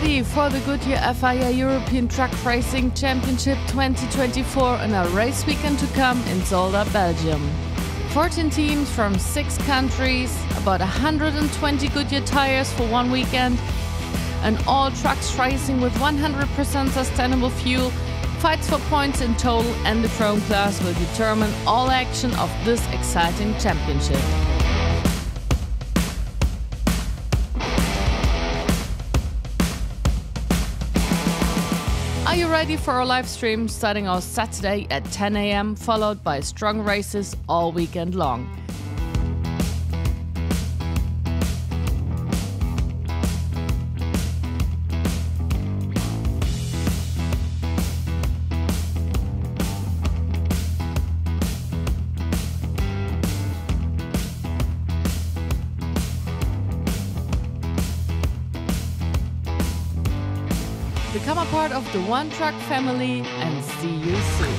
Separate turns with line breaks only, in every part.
ready for the Goodyear FIA European Truck Racing Championship 2024 and a race weekend to come in Zolder, Belgium. 14 teams from 6 countries, about 120 Goodyear tires for one weekend, and all trucks racing with 100% sustainable fuel, fights for points in total, and the Chrome class will determine all action of this exciting championship. Are you ready for our live stream starting on Saturday at 10 AM, followed by strong races all weekend long? Become a part of the One Truck family and see you soon.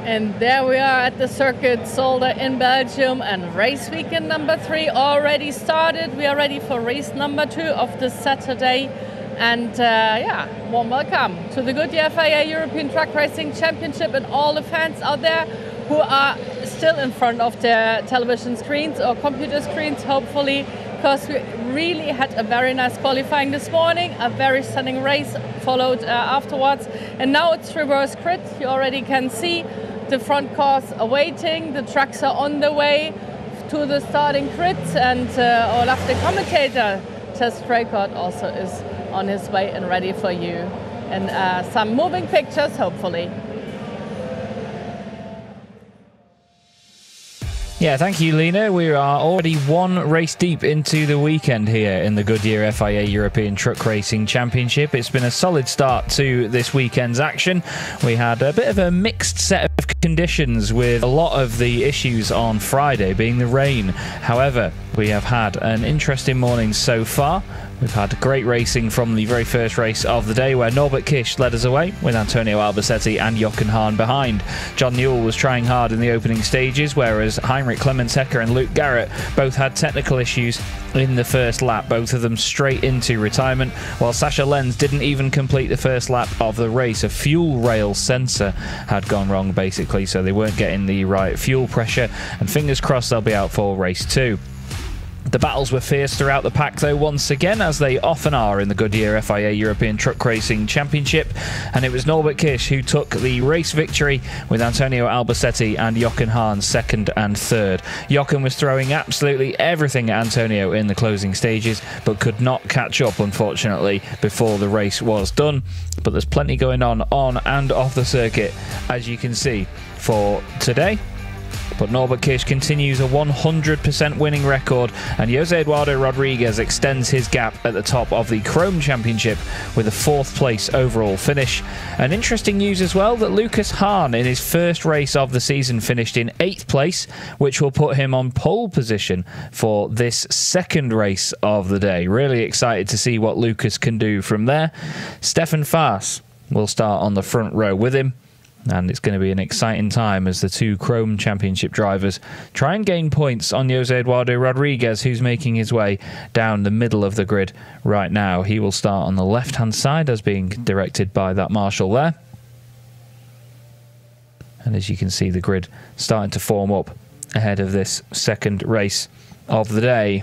And there we are at the circuit Zolder in Belgium, and race weekend number 3 already started. We are ready for race number 2 of this Saturday. And warm welcome to the Goodyear FIA European Truck Racing Championship and all the fans out there who are still in front of their television screens or computer screens, hopefully, because we really had a very nice qualifying this morning, a very stunning race followed afterwards. And now it's reverse grid. You already can see the front cars awaiting. The trucks are on the way to the starting grid, and Olaf, the commentator, Test Record, also is on his way and ready for you. And some moving pictures, hopefully.
Yeah, thank you, Lena. We are already one race deep into the weekend here in the Goodyear FIA European Truck Racing Championship. It's been a solid start to this weekend's action. We had a bit of a mixed set of conditions, with a lot of the issues on Friday being the rain. However, we have had an interesting morning so far. We've had great racing from the very first race of the day, where Norbert Kish led us away with Antonio Albacete and Jochen Hahn behind. John Newell was trying hard in the opening stages, whereas Heinrich Clemens-Hecker and Luke Garrett both had technical issues in the first lap, both of them straight into retirement, while Sascha Lenz didn't even complete the first lap of the race. A fuel rail sensor had gone wrong, basically, so they weren't getting the right fuel pressure, and fingers crossed they'll be out for race 2. The battles were fierce throughout the pack, though, once again, as they often are in the Goodyear FIA European Truck Racing Championship, and it was Norbert Kish who took the race victory, with Antonio Albacete and Jochen Hahn second and third. Jochen was throwing absolutely everything at Antonio in the closing stages, but could not catch up, unfortunately, before the race was done. But there's plenty going on and off the circuit, as you can see, for today. But Norbert Kish continues a 100% winning record, and Jose Eduardo Rodriguez extends his gap at the top of the Chrome Championship with a 4th place overall finish. And interesting news as well, that Lucas Hahn in his first race of the season finished in 8th place, which will put him on pole position for this second race of the day. Really excited to see what Lucas can do from there. Stefan Faas will start on the front row with him. And it's going to be an exciting time as the 2 Chrome Championship drivers try and gain points on Jose Eduardo Rodriguez, who's making his way down the middle of the grid right now. He will start on the left-hand side, as being directed by that marshal there. And as you can see, the grid starting to form up ahead of this second race of the day.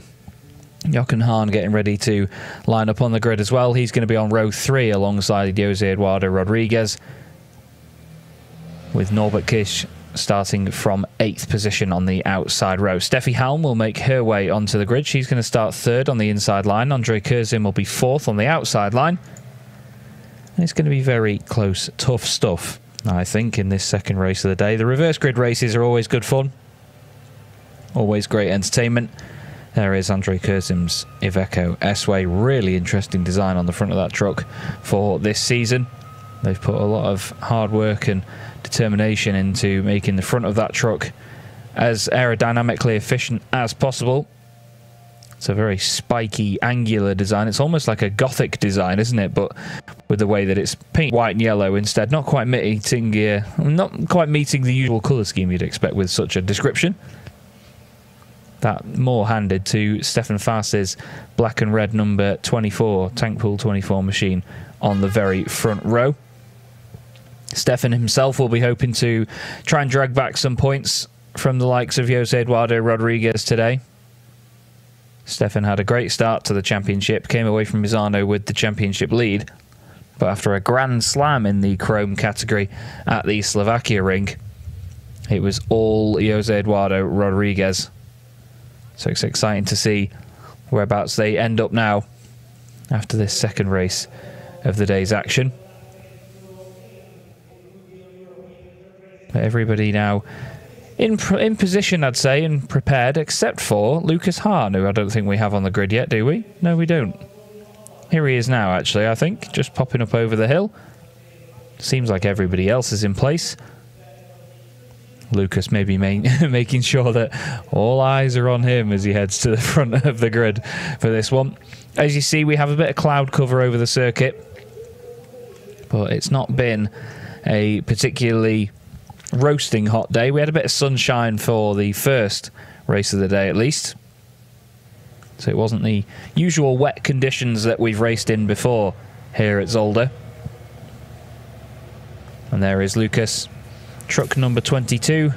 Jochen Hahn getting ready to line up on the grid as well. He's going to be on row 3 alongside Jose Eduardo Rodriguez, with Norbert Kish starting from 8th position on the outside row. Steffi Halm will make her way onto the grid. She's going to start 3rd on the inside line. Andre Kurzim will be 4th on the outside line. And it's going to be very close, tough stuff, I think, in this second race of the day. The reverse grid races are always good fun. Always great entertainment. There is Andre Kurzim's Iveco S-Way. Really interesting design on the front of that truck for this season. They've put a lot of hard work and determination into making the front of that truck as aerodynamically efficient as possible. It's a very spiky, angular design. It's almost like a Gothic design, isn't it? But with the way that it's painted white and yellow instead. Not quite meeting the usual colour scheme you'd expect with such a description. That more handed to Stefan Fass's black and red number 24, Tank Pool 24 machine on the very front row. Stefan himself will be hoping to try and drag back some points from the likes of Jose Eduardo Rodriguez today. Stefan had a great start to the championship, came away from Misano with the championship lead, but after a grand slam in the chrome category at the Slovakia ring, it was all Jose Eduardo Rodriguez. So it's exciting to see whereabouts they end up now after this second race of the day's action. But everybody now in position, I'd say, and prepared, except for Lucas Hahn, who I don't think we have on the grid yet, do we? No, we don't. Here he is now, actually, I think, just popping up over the hill. Seems like everybody else is in place. Lucas maybe making sure that all eyes are on him as he heads to the front of the grid for this one. As you see, we have a bit of cloud cover over the circuit, but it's not been a particularly roasting hot day. We had a bit of sunshine for the first race of the day, at least. So it wasn't the usual wet conditions that we've raced in before here at Zolder. And there is Lucas, truck number 22,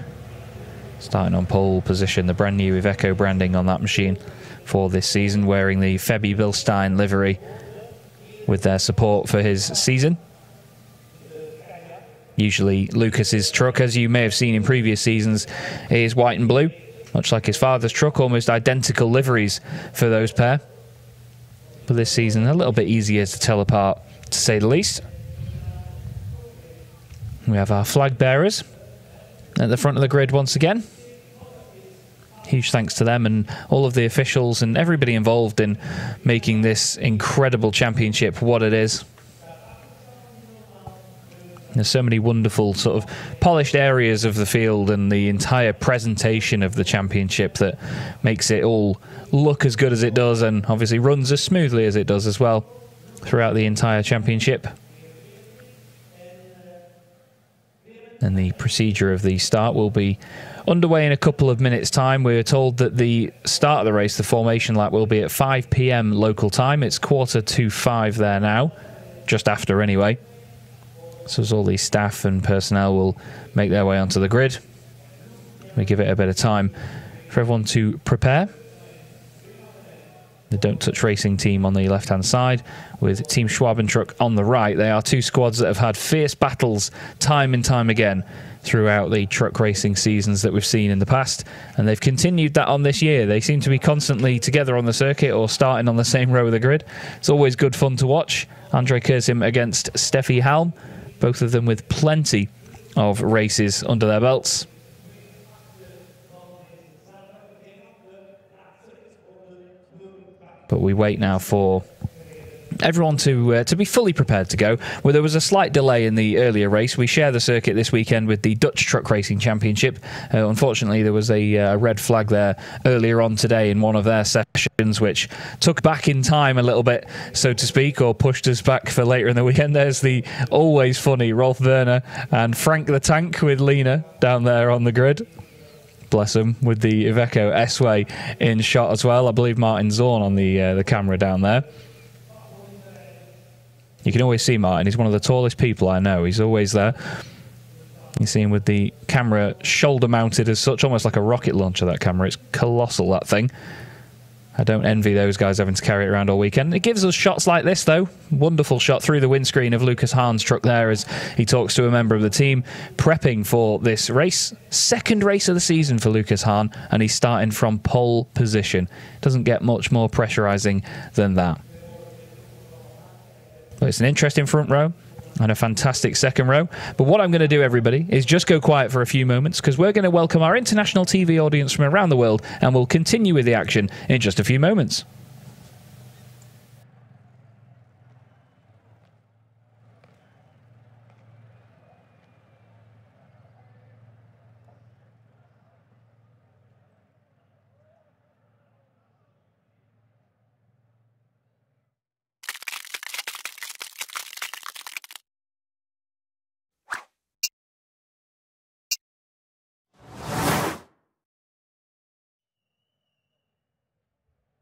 starting on pole position, the brand new Iveco branding on that machine for this season, wearing the Febby Bilstein livery with their support for his season. Usually Lucas's truck, as you may have seen in previous seasons, is white and blue, much like his father's truck, almost identical liveries for those pair. But this season, a little bit easier to tell apart, to say the least. We have our flag bearers at the front of the grid once again. Huge thanks to them and all of the officials and everybody involved in making this incredible championship what it is. There's so many wonderful sort of polished areas of the field and the entire presentation of the championship that makes it all look as good as it does, and obviously runs as smoothly as it does as well throughout the entire championship. And the procedure of the start will be underway in a couple of minutes' time. We were told that the start of the race, the formation lap, will be at 5 PM local time. It's 4:45 there now, just after anyway. So as all these staff and personnel will make their way onto the grid, we give it a bit of time for everyone to prepare. The Don't Touch Racing team on the left-hand side with Team Schwabentruck on the right. They are two squads that have had fierce battles time and time again throughout the truck racing seasons that we've seen in the past, and they've continued that on this year. They seem to be constantly together on the circuit or starting on the same row of the grid. It's always good fun to watch. Andre Kurzim against Steffi Halm, both of them with plenty of races under their belts. But we wait now for everyone to be fully prepared to go. Well, there was a slight delay in the earlier race. We share the circuit this weekend with the Dutch Truck Racing Championship. Unfortunately, there was a red flag there earlier on today in one of their sessions, which took back in time a little bit, so to speak, or pushed us back for later in the weekend. There's the always funny Rolf Werner and Frank the Tank with Lena down there on the grid. Bless him, with the Iveco S-Way in shot as well. I believe Martin Zorn on the camera down there. You can always see Martin. He's one of the tallest people I know. He's always there. You see him with the camera shoulder mounted as such, almost like a rocket launcher, that camera. It's colossal, that thing. I don't envy those guys having to carry it around all weekend. It gives us shots like this, though. Wonderful shot through the windscreen of Lucas Hahn's truck there as he talks to a member of the team, prepping for this race. Second race of the season for Lucas Hahn, and he's starting from pole position. Doesn't get much more pressurizing than that. But it's an interesting front row and a fantastic second row. But what I'm going to do, everybody, is just go quiet for a few moments, because we're going to welcome our international TV audience from around the world, and we'll continue with the action in just a few moments.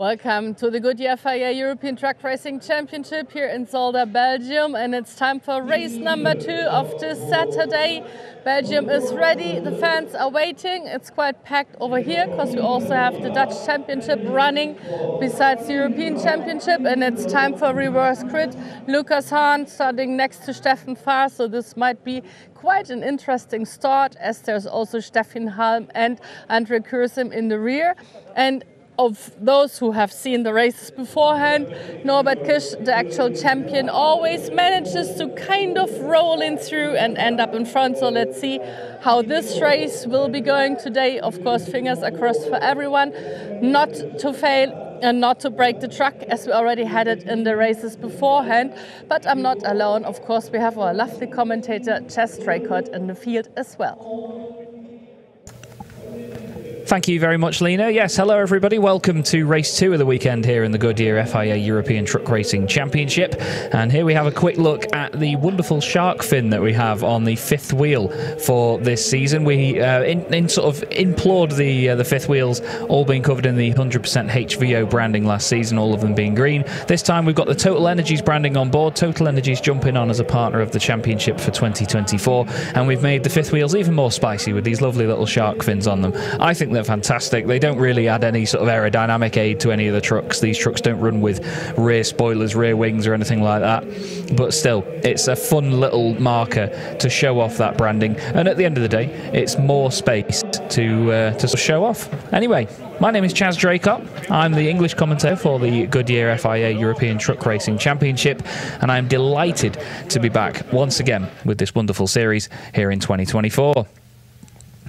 Welcome to the Goodyear FIA European Truck Racing Championship here in Zolder, Belgium, and it's time for race number 2 of this Saturday. Belgium is ready, the fans are waiting. It's quite packed over here because we also have the Dutch Championship running besides the European Championship, and it's time for reverse grid. Lucas Hahn starting next to Steffen Fahr, so this might be quite an interesting start, as there's also Stefan Halm and Andre Kursim in the rear. And of those who have seen the races beforehand, Norbert Kisch, the actual champion, always manages to kind of roll in through and end up in front. So let's see how this race will be going today. Of course, fingers are crossed for everyone not to fail and not to break the truck, as we already had it in the races beforehand. But I'm not alone. Of course, we have our lovely commentator, Chess Draycott, in the field as well.
Thank you very much, Lena. Yes, hello everybody. Welcome to race 2 of the weekend here in the Goodyear FIA European Truck Racing Championship. And here we have a quick look at the wonderful shark fin that we have on the fifth wheel for this season. We sort of implored the fifth wheels all being covered in the 100% HVO branding last season, all of them being green. This time we've got the Total Energies branding on board. Total Energies jumping on as a partner of the championship for 2024. And we've made the fifth wheels even more spicy with these lovely little shark fins on them. I think they're fantastic. They don't really add any sort of aerodynamic aid to any of the trucks. These trucks don't run with rear spoilers, rear wings or anything like that. But still, it's a fun little marker to show off that branding. And at the end of the day, it's more space to show off. Anyway, my name is Chaz Draycott. I'm the English commentator for the Goodyear FIA European Truck Racing Championship, and I'm delighted to be back once again with this wonderful series here in 2024.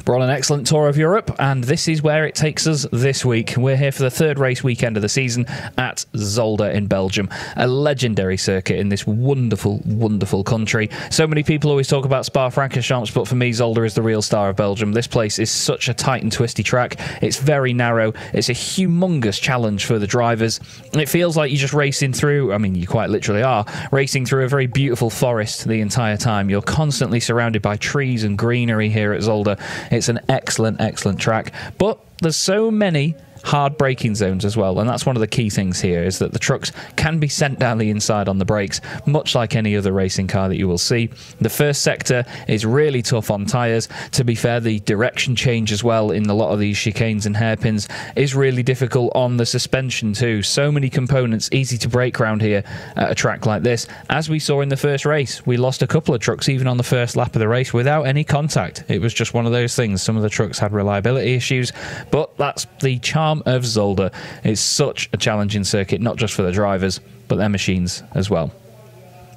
We're on an excellent tour of Europe, and this is where it takes us this week. We're here for the third race weekend of the season at Zolder in Belgium, a legendary circuit in this wonderful, wonderful country. So many people always talk about Spa-Francorchamps, but for me, Zolder is the real star of Belgium. This place is such a tight and twisty track. It's very narrow. It's a humongous challenge for the drivers. It feels like you're just racing through, I mean, you quite literally are, racing through a very beautiful forest the entire time. You're constantly surrounded by trees and greenery here at Zolder. It's an excellent, excellent track, but there's so many hard braking zones as well, and that's one of the key things here, is that the trucks can be sent down the inside on the brakes, much like any other racing car that you will see. The first sector is really tough on tyres. To be fair, the direction change as well in a lot of these chicanes and hairpins is really difficult on the suspension too. So many components, easy to brake around here at a track like this. As we saw in the first race, we lost a couple of trucks even on the first lap of the race without any contact. It was just one of those things. Some of the trucks had reliability issues, but that's the charm of Zolder. It's such a challenging circuit, not just for the drivers, but their machines as well.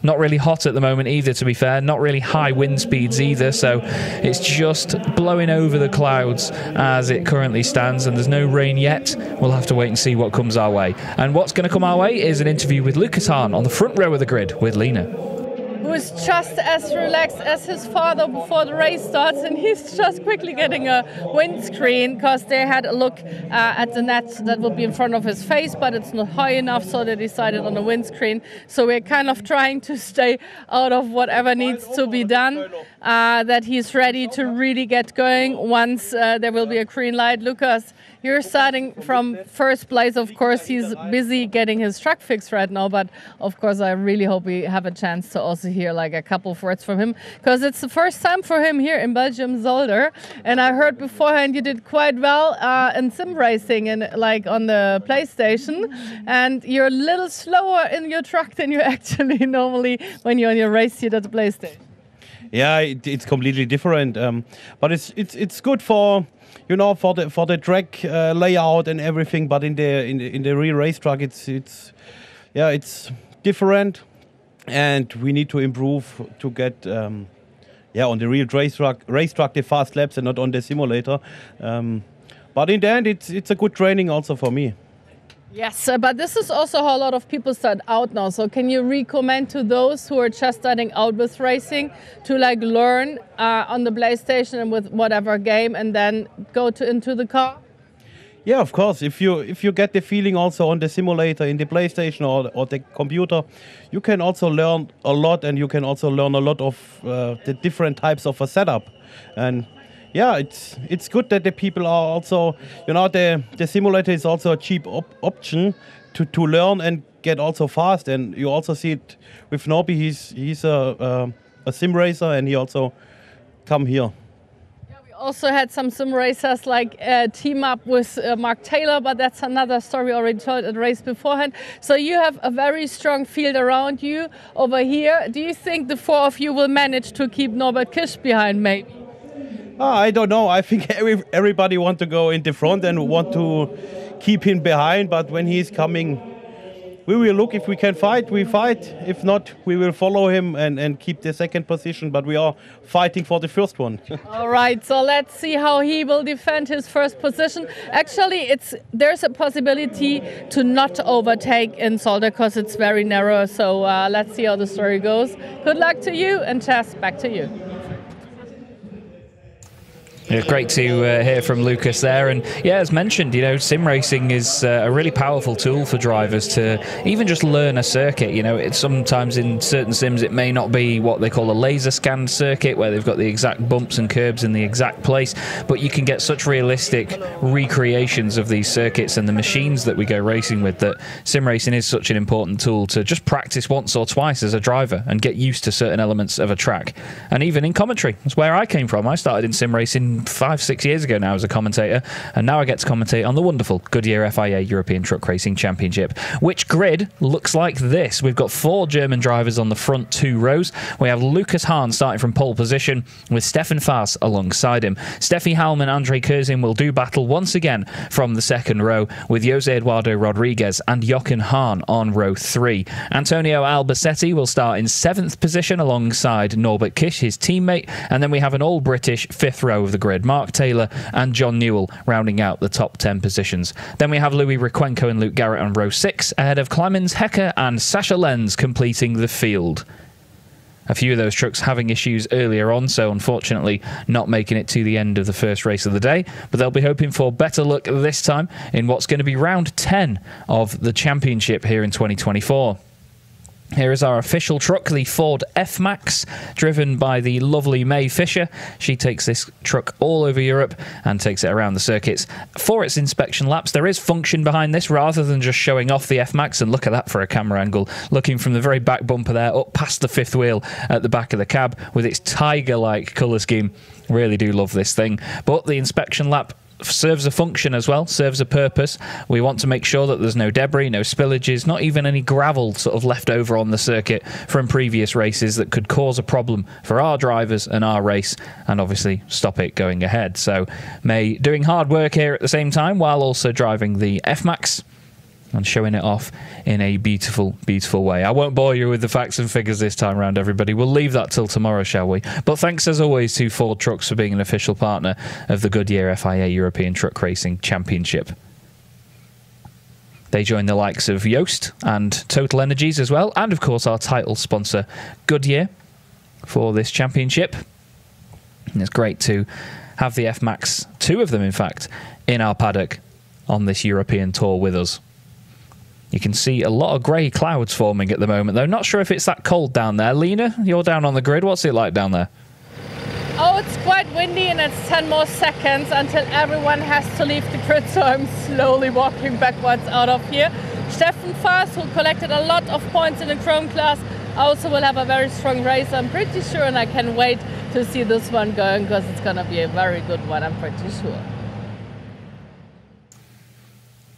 Not really hot at the moment either, to be fair. Not really high wind speeds either, so it's just blowing over the clouds as it currently stands, and there's no rain yet. We'll have to wait and see what comes our way. And what's going to come our way is an interview with Lucas Hahn on the front row of the grid with Lena,
who is just as relaxed as his father before the race starts, and he's just quickly getting a windscreen because they had a look at the net that will be in front of his face, but it's not high enough, so they decided on a windscreen. So we're kind of trying to stay out of whatever needs to be done, that he's ready to really get going once there will be a green light. Lucas, you're starting from first place. Of course, he's busy getting his truck fixed right now, but of course I really hope we have a chance to also hear like a couple of words from him, because it's the first time for him here in Belgium, Zolder. And I heard beforehand you did quite well in sim racing and like on the PlayStation, and you're a little slower in your truck than you actually normally when you're on your race seat at the PlayStation.
Yeah, it's completely different, but it's good for, you know, for the track layout and everything. But in the real race truck, it's different, and we need to improve to get on the real race truck the fast laps and not on the simulator. But in the end, it's a good training also for me.
Yes, but this is also how a lot of people start out now. So can you recommend to those who are just starting out with racing to like learn on the PlayStation and with whatever game, and then go into the car?
Yeah, of course. If you get the feeling also on the simulator in the PlayStation or the computer, you can also learn a lot, and you can also learn a lot of the different types of a setup. And yeah, it's good that the people are also, the simulator is also a cheap option to learn and get also fast. And you also see it with Norby. He's a sim racer, and he also come here.
Yeah, we also had some sim racers like team up with Mark Taylor, but that's another story already told at the race beforehand. So you have a very strong field around you over here. Do you think the four of you will manage to keep Norbert Kisch behind, maybe?
I don't know. I think everybody want to go in the front and want to keep him behind. But when he's coming, we will look. If we can fight, we fight. If not, we will follow him and keep the second position. But we are fighting for the first one.
All right, so let's see how he will defend his first position. Actually, there's a possibility to not overtake in Zolder because it's very narrow. So let's see how the story goes. Good luck to you, and Tess, back to you.
Yeah, great to hear from Lucas there. And yeah, as mentioned, sim racing is a really powerful tool for drivers to even just learn a circuit. It's sometimes in certain sims it may not be what they call a laser scanned circuit where they've got the exact bumps and curbs in the exact place, but you can get such realistic recreations of these circuits and the machines that we go racing with, that sim racing is such an important tool to just practice once or twice as a driver and get used to certain elements of a track. And even in commentary, that's where I came from. I started in sim racing 5-6 years ago now as a commentator, and now I get to commentate on the wonderful Goodyear FIA European Truck Racing Championship, which grid looks like this. We've got 4 German drivers on the front 2 rows. We have Lucas Hahn starting from pole position with Stefan Faas alongside him. Steffi Halm and Andre Kurzin will do battle once again from the second row, with Jose Eduardo Rodriguez and Jochen Hahn on row 3. Antonio Albacete will start in 7th position alongside Norbert Kisch, his teammate, and then we have an all-British 5th row of the grid. Mark Taylor and John Newell rounding out the top 10 positions. Then we have Louis Requenco and Luke Garrett on row 6, ahead of Clemens Hecker and Sascha Lenz completing the field. A few of those trucks having issues earlier on, so unfortunately not making it to the end of the first race of the day, but they'll be hoping for better luck this time in what's going to be round 10 of the championship here in 2024. Here is our official truck, the Ford F-Max, driven by the lovely May Fisher. She takes this truck all over Europe and takes it around the circuits for its inspection laps. There is function behind this rather than just showing off the F-Max, and look at that for a camera angle, looking from the very back bumper there up past the 5th wheel at the back of the cab with its tiger-like colour scheme. Really do love this thing. But the inspection lap serves a function as well, serves a purpose. We want to make sure that there's no debris, no spillages, not even any gravel sort of left over on the circuit from previous races that could cause a problem for our drivers and our race, and obviously stop it going ahead. So May doing hard work here at the same time while also driving the F-Max and showing it off in a beautiful, beautiful way. I won't bore you with the facts and figures this time around, everybody. We'll leave that till tomorrow, shall we? But thanks, as always, to Ford Trucks for being an official partner of the Goodyear FIA European Truck Racing Championship. They join the likes of Yoast and Total Energies as well, and of course our title sponsor, Goodyear, for this championship. And it's great to have the F-Max, 2 of them in fact, in our paddock on this European tour with us. You can see a lot of grey clouds forming at the moment, though. Not sure if it's that cold down there. Lena, you're down on the grid. What's it like down there?
Oh, it's quite windy, and it's 10 more seconds until everyone has to leave the grid, so I'm slowly walking backwards out of here. Stefan Faas, who collected a lot of points in the Chrome class, also will have a very strong race, I'm pretty sure, and I can wait to see this one going because it's going to be a very good one, I'm pretty sure.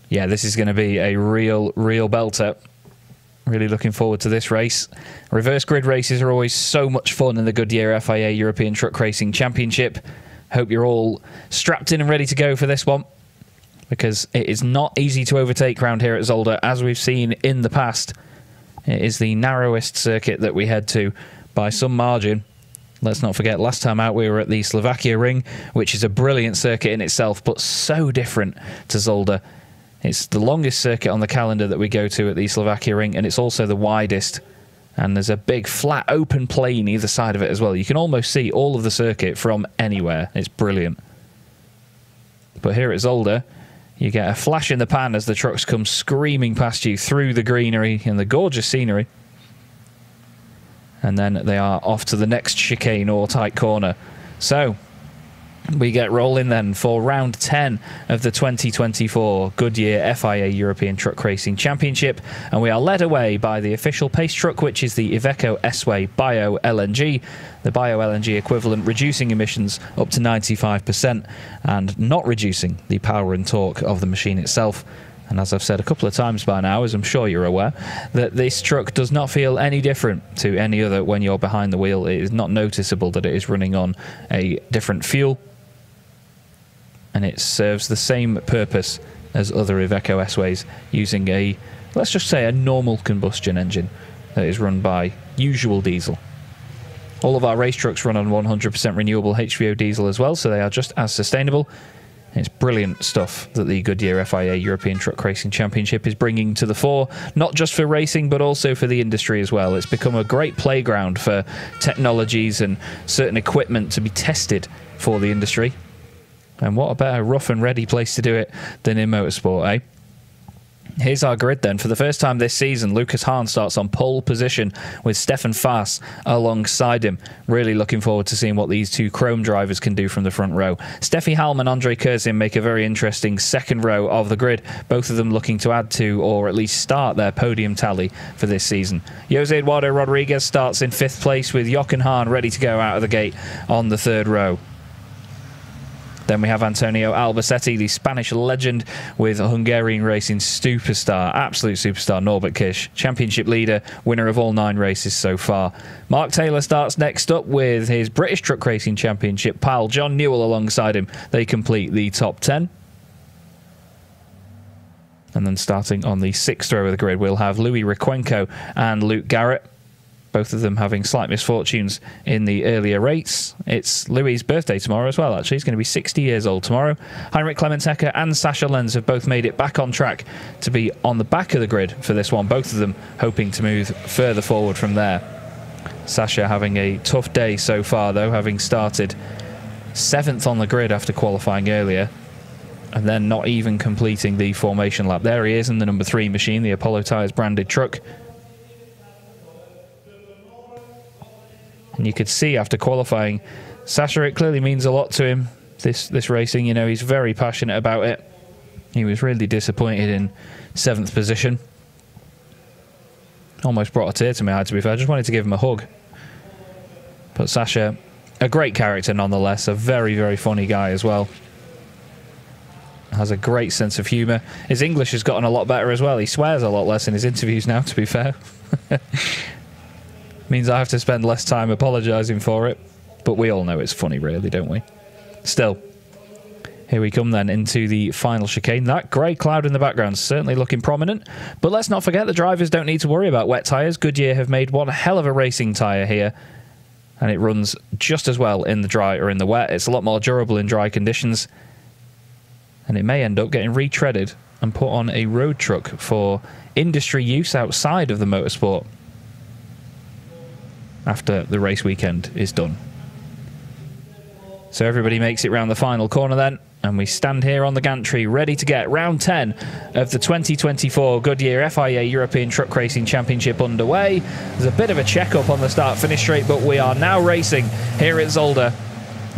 Yeah, this is going to be a real belter. Really looking forward to this race. Reverse grid races are always so much fun in the Goodyear FIA European Truck Racing Championship. Hope you're all strapped in and ready to go for this one, because it is not easy to overtake around here at Zolder, as we've seen in the past. It is the narrowest circuit that we head to by some margin. Let's not forget, last time out we were at the Slovakia Ring, which is a brilliant circuit in itself, but so different to Zolder. It's the longest circuit on the calendar that we go to at the Slovakia Ring, and it's also the widest. And there's a big flat open plain either side of it as well. You can almost see all of the circuit from anywhere. It's brilliant. But here at Zolder, you get a flash in the pan as the trucks come screaming past you through the greenery and the gorgeous scenery. And then they are off to the next chicane or tight corner. So We get rolling then for round 10 of the 2024 Goodyear FIA European Truck Racing Championship, and we are led away by the official pace truck, which is the Iveco S-Way Bio LNG, the Bio LNG equivalent, reducing emissions up to 95% and not reducing the power and torque of the machine itself. And as I've said a couple of times by now, as I'm sure you're aware, that this truck does not feel any different to any other when you're behind the wheel. It is not noticeable that it is running on a different fuel, and it serves the same purpose as other Iveco S-Ways, using a, let's just say, a normal combustion engine that is run by usual diesel. All of our race trucks run on 100% renewable HVO diesel as well, so they are just as sustainable. It's brilliant stuff that the Goodyear FIA European Truck Racing Championship is bringing to the fore, not just for racing, but also for the industry as well. It's become a great playground for technologies and certain equipment to be tested for the industry. And what a better rough and ready place to do it than in motorsport, eh? Here's our grid then. For the first time this season, Lucas Hahn starts on pole position with Stefan Faas alongside him. Really looking forward to seeing what these two chrome drivers can do from the front row. Steffi Halm and Andre Kurzim make a very interesting second row of the grid, both of them looking to add to or at least start their podium tally for this season. Jose Eduardo Rodriguez starts in 5th place with Jochen Hahn ready to go out of the gate on the 3rd row. Then we have Antonio Albacete, the Spanish legend, with a Hungarian racing superstar, absolute superstar, Norbert Kish, championship leader, winner of all 9 races so far. Mark Taylor starts next up with his British Truck Racing Championship pal, John Newell, alongside him. They complete the top 10. And then starting on the 6th row of the grid, we'll have Louis Requenco and Luke Garrett, both of them having slight misfortunes in the earlier race. It's Louis' birthday tomorrow as well, actually. He's going to be 60 years old tomorrow. Heinrich Clementecker and Sasha Lenz have both made it back on track to be on the back of the grid for this one, both of them hoping to move further forward from there. Sasha having a tough day so far, though, having started 7th on the grid after qualifying earlier, and then not even completing the formation lap. There he is in the number 3 machine, the Apollo Tyres branded truck. And you could see after qualifying, Sasha, it clearly means a lot to him, this racing. You know, he's very passionate about it. He was really disappointed in 7th position. Almost brought a tear to my eye, to be fair. I just wanted to give him a hug. But Sasha, a great character nonetheless, a very, very funny guy as well. Has a great sense of humour. His English has gotten a lot better as well. He swears a lot less in his interviews now, to be fair. Means I have to spend less time apologising for it. But we all know it's funny, really, don't we? Still, here we come then into the final chicane. That grey cloud in the background certainly looking prominent. But let's not forget the drivers don't need to worry about wet tyres. Goodyear have made one hell of a racing tyre here. And it runs just as well in the dry or in the wet. It's a lot more durable in dry conditions. And it may end up getting retreaded and put on a road truck for industry use outside of the motorsport after the race weekend is done. So everybody makes it round the final corner then, and we stand here on the gantry ready to get round 10 of the 2024 Goodyear FIA European Truck Racing Championship underway. There's a bit of a check-up on the start-finish straight, but we are now racing here at Zolder.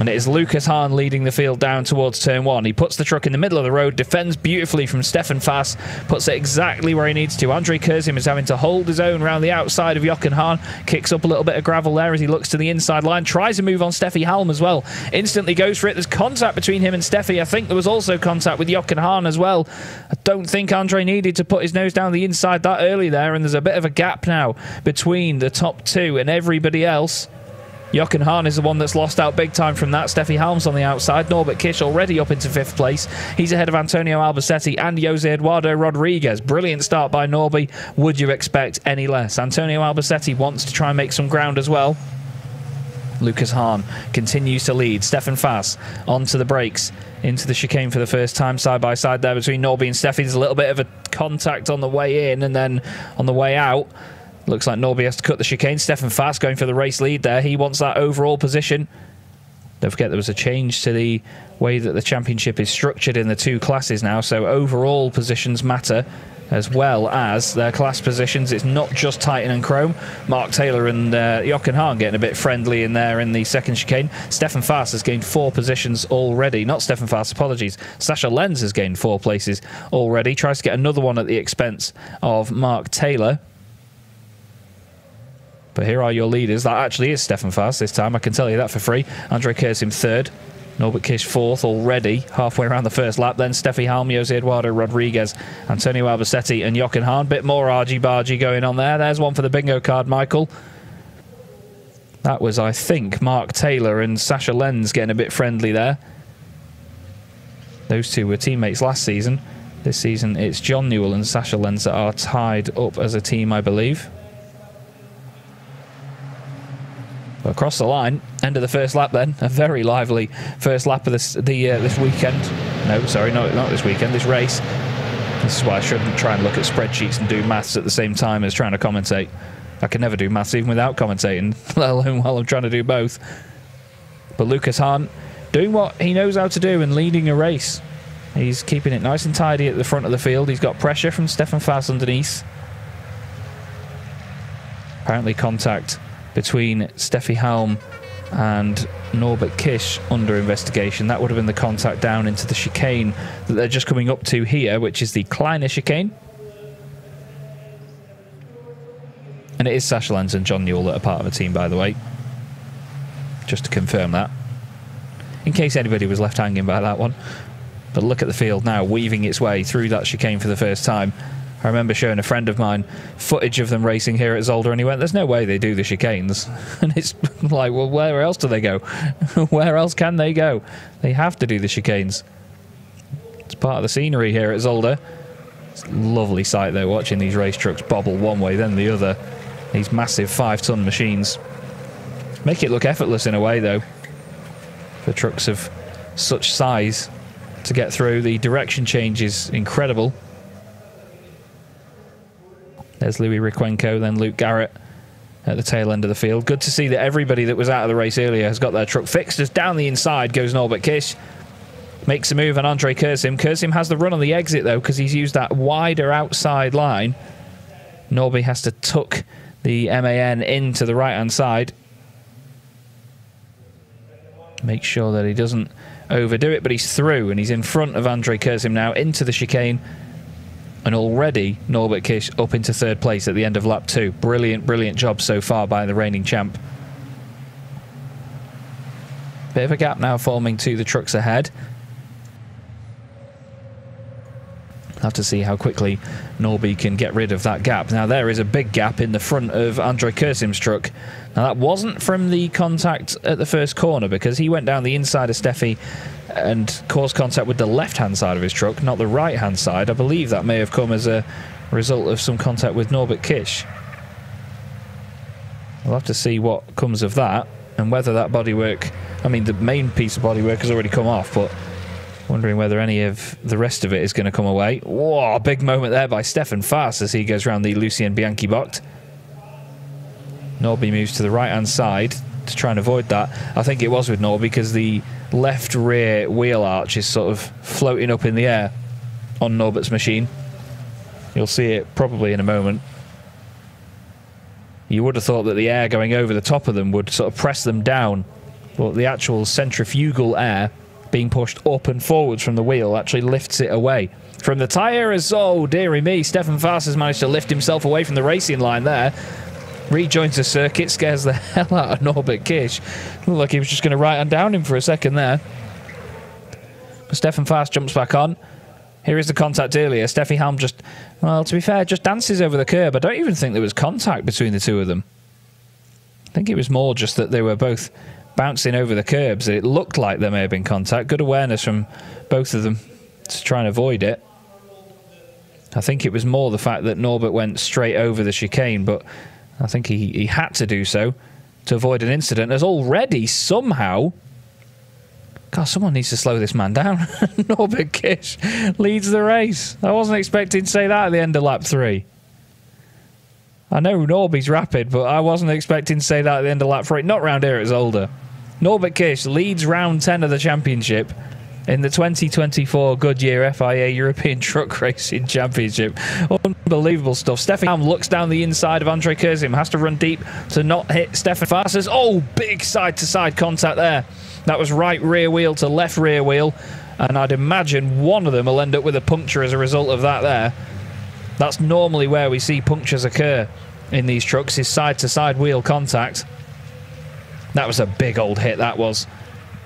And it is Lucas Hahn leading the field down towards turn 1. He puts the truck in the middle of the road, defends beautifully from Stefan Faas, puts it exactly where he needs to. Andre Kurzim is having to hold his own around the outside of Jochen Hahn, kicks up a little bit of gravel there as he looks to the inside line, tries to move on Steffi Halm as well. Instantly goes for it. There's contact between him and Steffi. I think there was also contact with Jochen Hahn as well. I don't think Andre needed to put his nose down the inside that early there, and there's a bit of a gap now between the top 2 and everybody else. Jochen Hahn is the one that's lost out big time from that. Steffi Halm's on the outside. Norbert Kish already up into 5th place. He's ahead of Antonio Albacete and Jose Eduardo Rodriguez. Brilliant start by Norby. Would you expect any less? Antonio Albacete wants to try and make some ground as well. Lucas Hahn continues to lead. Stefan Faas onto the brakes into the chicane for the first time, side by side there between Norby and Steffi. There's a little bit of a contact on the way in, and then on the way out, looks like Norby has to cut the chicane. Stefan Faas going for the race lead there. He wants that overall position. Don't forget there was a change to the way that the championship is structured in the 2 classes now, so overall positions matter. as well as their class positions. It's not just Titan and Chrome. Mark Taylor and Jochen Hahn getting a bit friendly in there in the second chicane. Stefan Faas has gained 4 positions already. Not Stefan Faas, apologies. Sasha Lenz has gained 4 places already. Tries to get another one at the expense of Mark Taylor. But here are your leaders. That actually is Stefan Faas this time. I can tell you that for free. Andre Kersim 3rd. Norbert Kish 4th already, halfway around the first lap. Then Steffi Halm, Jose Eduardo Rodriguez, Antonio Albacetti and Jochen Hahn. Bit more argy-bargy going on there. There's one for the bingo card, Michael. That was, I think, Mark Taylor and Sasha Lenz getting a bit friendly there. Those two were teammates last season. This season it's John Newell and Sasha Lenz that are tied up as a team, I believe. Across the line, end of the first lap then. A very lively first lap of this weekend. No, sorry, not this weekend, this race. This is why I shouldn't try and look at spreadsheets and do maths at the same time as trying to commentate. I can never do maths even without commentating, let alone while I'm trying to do both. But Lucas Hahn doing what he knows how to do and leading a race. He's keeping it nice and tidy at the front of the field. He's got pressure from Stefan Faas underneath. Apparently contact between Steffi Halm and Norbert Kish under investigation. That would have been the contact down into the chicane that they're just coming up to here, which is the Kleiner chicane. And it is Sasha Lenz and John Newell that are part of a team, by the way. Just to confirm that. In case anybody was left hanging by that one. But look at the field now, weaving its way through that chicane for the first time. I remember showing a friend of mine footage of them racing here at Zolder, and he went, there's no way they do the chicanes. And it's like, well, where else do they go? Where else can they go? They have to do the chicanes. It's part of the scenery here at Zolder. It's a lovely sight, though, watching these race trucks bobble one way, then the other. These massive 5-ton machines. Make it look effortless in a way, though, for trucks of such size to get through. The direction change is incredible. There's Louis Riquenco, then Luke Garrett at the tail end of the field. Good to see that everybody that was out of the race earlier has got their truck fixed. As down the inside goes Norbert Kish. Makes a move on Andre Kersim. Kersim has the run on the exit, though, because he's used that wider outside line. Norby has to tuck the MAN into the right-hand side. Make sure that he doesn't overdo it, but he's through, and he's in front of Andre Kersim now into the chicane. And already Norbert Kish up into 3rd place at the end of lap 2. Brilliant, brilliant job so far by the reigning champ. Bit of a gap now forming to the trucks ahead. Have to see how quickly Norby can get rid of that gap. Now there is a big gap in the front of Andre Kersim's truck. Now that wasn't from the contact at the first corner, because he went down the inside of Steffi and caused contact with the left-hand side of his truck, not the right-hand side. I believe that may have come as a result of some contact with Norbert Kish. We'll have to see what comes of that and whether that bodywork... I mean, the main piece of bodywork has already come off, but wondering whether any of the rest of it is going to come away. Whoa, big moment there by Stefan Faas as he goes around the Lucien Bianchi box. Norby moves to the right-hand side to try and avoid that. I think it was with Norby because the left rear wheel arch is sort of floating up in the air on Norbert's machine. You'll see it probably in a moment. You would have thought that the air going over the top of them would sort of press them down, but the actual centrifugal air being pushed up and forwards from the wheel actually lifts it away from the tyre. As, oh dearie me, Stefan Faas has managed to lift himself away from the racing line there. Rejoins the circuit, scares the hell out of Norbert Kish. Looked like he was just going to right-hand down him for a second there. But Stefan Faas jumps back on. Here is the contact earlier. Steffi Halm just, well, to be fair, just dances over the curb. I don't even think there was contact between the two of them. I think it was more just that they were both bouncing over the curbs. It looked like there may have been contact. Good awareness from both of them to try and avoid it. I think it was more the fact that Norbert went straight over the chicane, but I think he had to do so to avoid an incident, as already somehow... God, someone needs to slow this man down. Norbert Kish leads the race. I wasn't expecting to say that at the end of lap 3. I know Norby's rapid, but I wasn't expecting to say that at the end of lap 3. Not round here at Zolder. Norbert Kish leads round 10 of the championship in the 2024 Goodyear FIA European Truck Racing Championship. Unbelievable stuff. Steffi Halm looks down the inside of Andre Kurzim, has to run deep to not hit Stefan Fars's. Oh, big side-to-side contact there. That was right rear wheel to left rear wheel, and I'd imagine one of them will end up with a puncture as a result of that there. That's normally where we see punctures occur in these trucks, is side-to-side wheel contact. That was a big old hit, that was.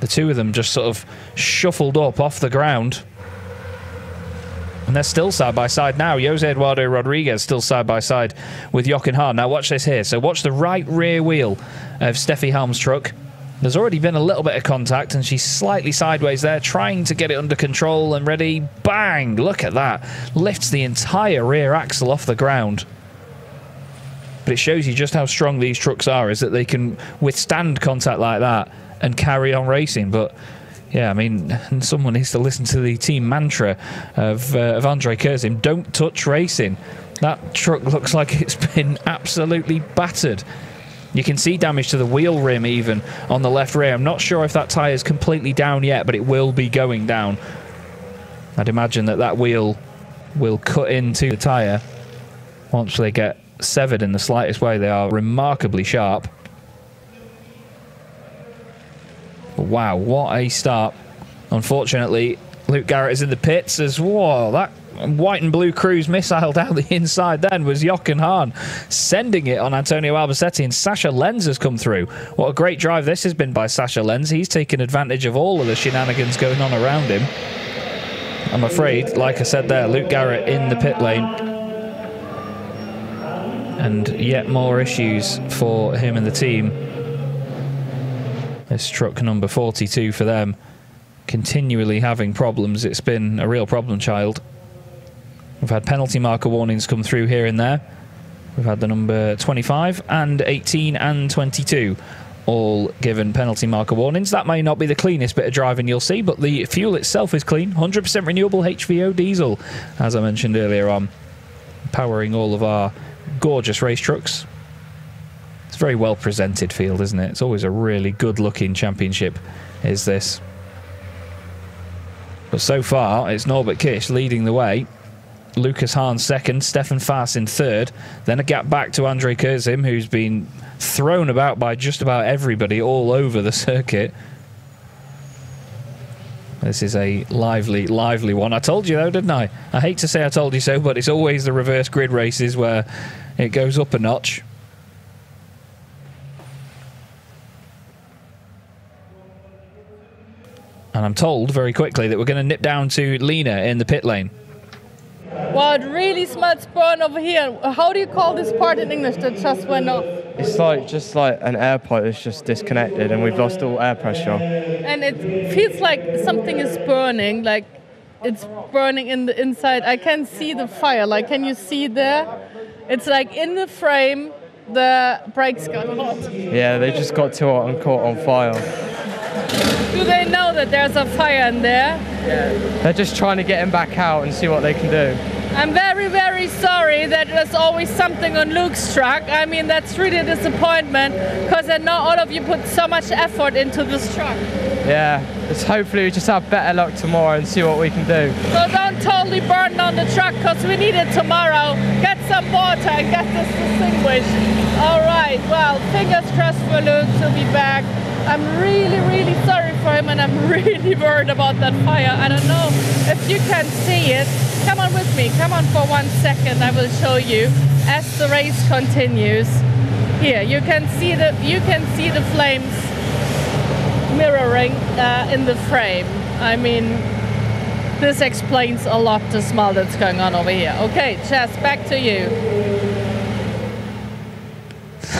The two of them just sort of shuffled up off the ground. And they're still side by side now. Jose Eduardo Rodriguez still side by side with Jochen Hahn. Now watch this here. So watch the right rear wheel of Steffi Halm's truck. There's already been a little bit of contact, and she's slightly sideways there, trying to get it under control and ready. Bang! Look at that. Lifts the entire rear axle off the ground. But it shows you just how strong these trucks are, is that they can withstand contact like that and carry on racing. But yeah, I mean, someone needs to listen to the team mantra of Andre Kurzim: don't touch racing. That truck looks like it's been absolutely battered. You can see damage to the wheel rim even on the left rear. I'm not sure if that tyre is completely down yet, but it will be going down. I'd imagine that that wheel will cut into the tyre once they get severed in the slightest way. They are remarkably sharp. But wow, what a start. Unfortunately, Luke Garrett is in the pits as, whoa, that white and blue cruise missile down the inside then was Jochen Hahn, sending it on Antonio Albacete, and Sasha Lenz has come through. What a great drive this has been by Sasha Lenz. He's taken advantage of all of the shenanigans going on around him. I'm afraid, like I said there, Luke Garrett in the pit lane. And yet more issues for him and the team. This truck number 42 for them, continually having problems. It's been a real problem child. We've had penalty marker warnings come through here and there. We've had the number 25 and 18 and 22 all given penalty marker warnings. That may not be the cleanest bit of driving you'll see, but the fuel itself is clean. 100% renewable HVO diesel, as I mentioned earlier on, powering all of our gorgeous race trucks. It's a very well presented field, isn't it? It's always a really good looking championship, is this. But so far, it's Norbert Kish leading the way. Lucas Hahn second, Stefan Faas in third. Then a gap back to Andre Kurzim, who's been thrown about by just about everybody all over the circuit. This is a lively, lively one. I told you though, didn't I? I hate to say I told you so, but it's always the reverse grid races where it goes up a notch. And I'm told very quickly that we're going to nip down to Lena in the pit lane.
Well, it really smells burn over here. How do you call this part in English that just went off?
It's like just like an air pipe that's just disconnected and we've lost all air pressure.
And it feels like something is burning, like it's burning in the inside. I can see the fire. Like, can you see there? It's like in the frame, the brakes got hot.
Yeah, they just got too hot and caught on fire.
Do they know that there's a fire in there?
Yeah. They're just trying to get him back out and see what they can do.
I'm very, very sorry that there's always something on Luke's truck. I mean, that's really a disappointment because I know all of you put so much effort into this truck.
Yeah, hopefully we just have better luck tomorrow and see what we can do.
So don't totally burn down the truck because we need it tomorrow. Get some water and get this distinguished. All right, well, fingers crossed for Luke to be back. I'm really, really sorry for him and I'm really worried about that fire. I don't know if you can see it. Come on with me, come on for 1 second, I will show you as the race continues. Here, you can see the flames mirroring in the frame. I mean, this explains a lot the smell that's going on over here. Okay, Chess, back to you.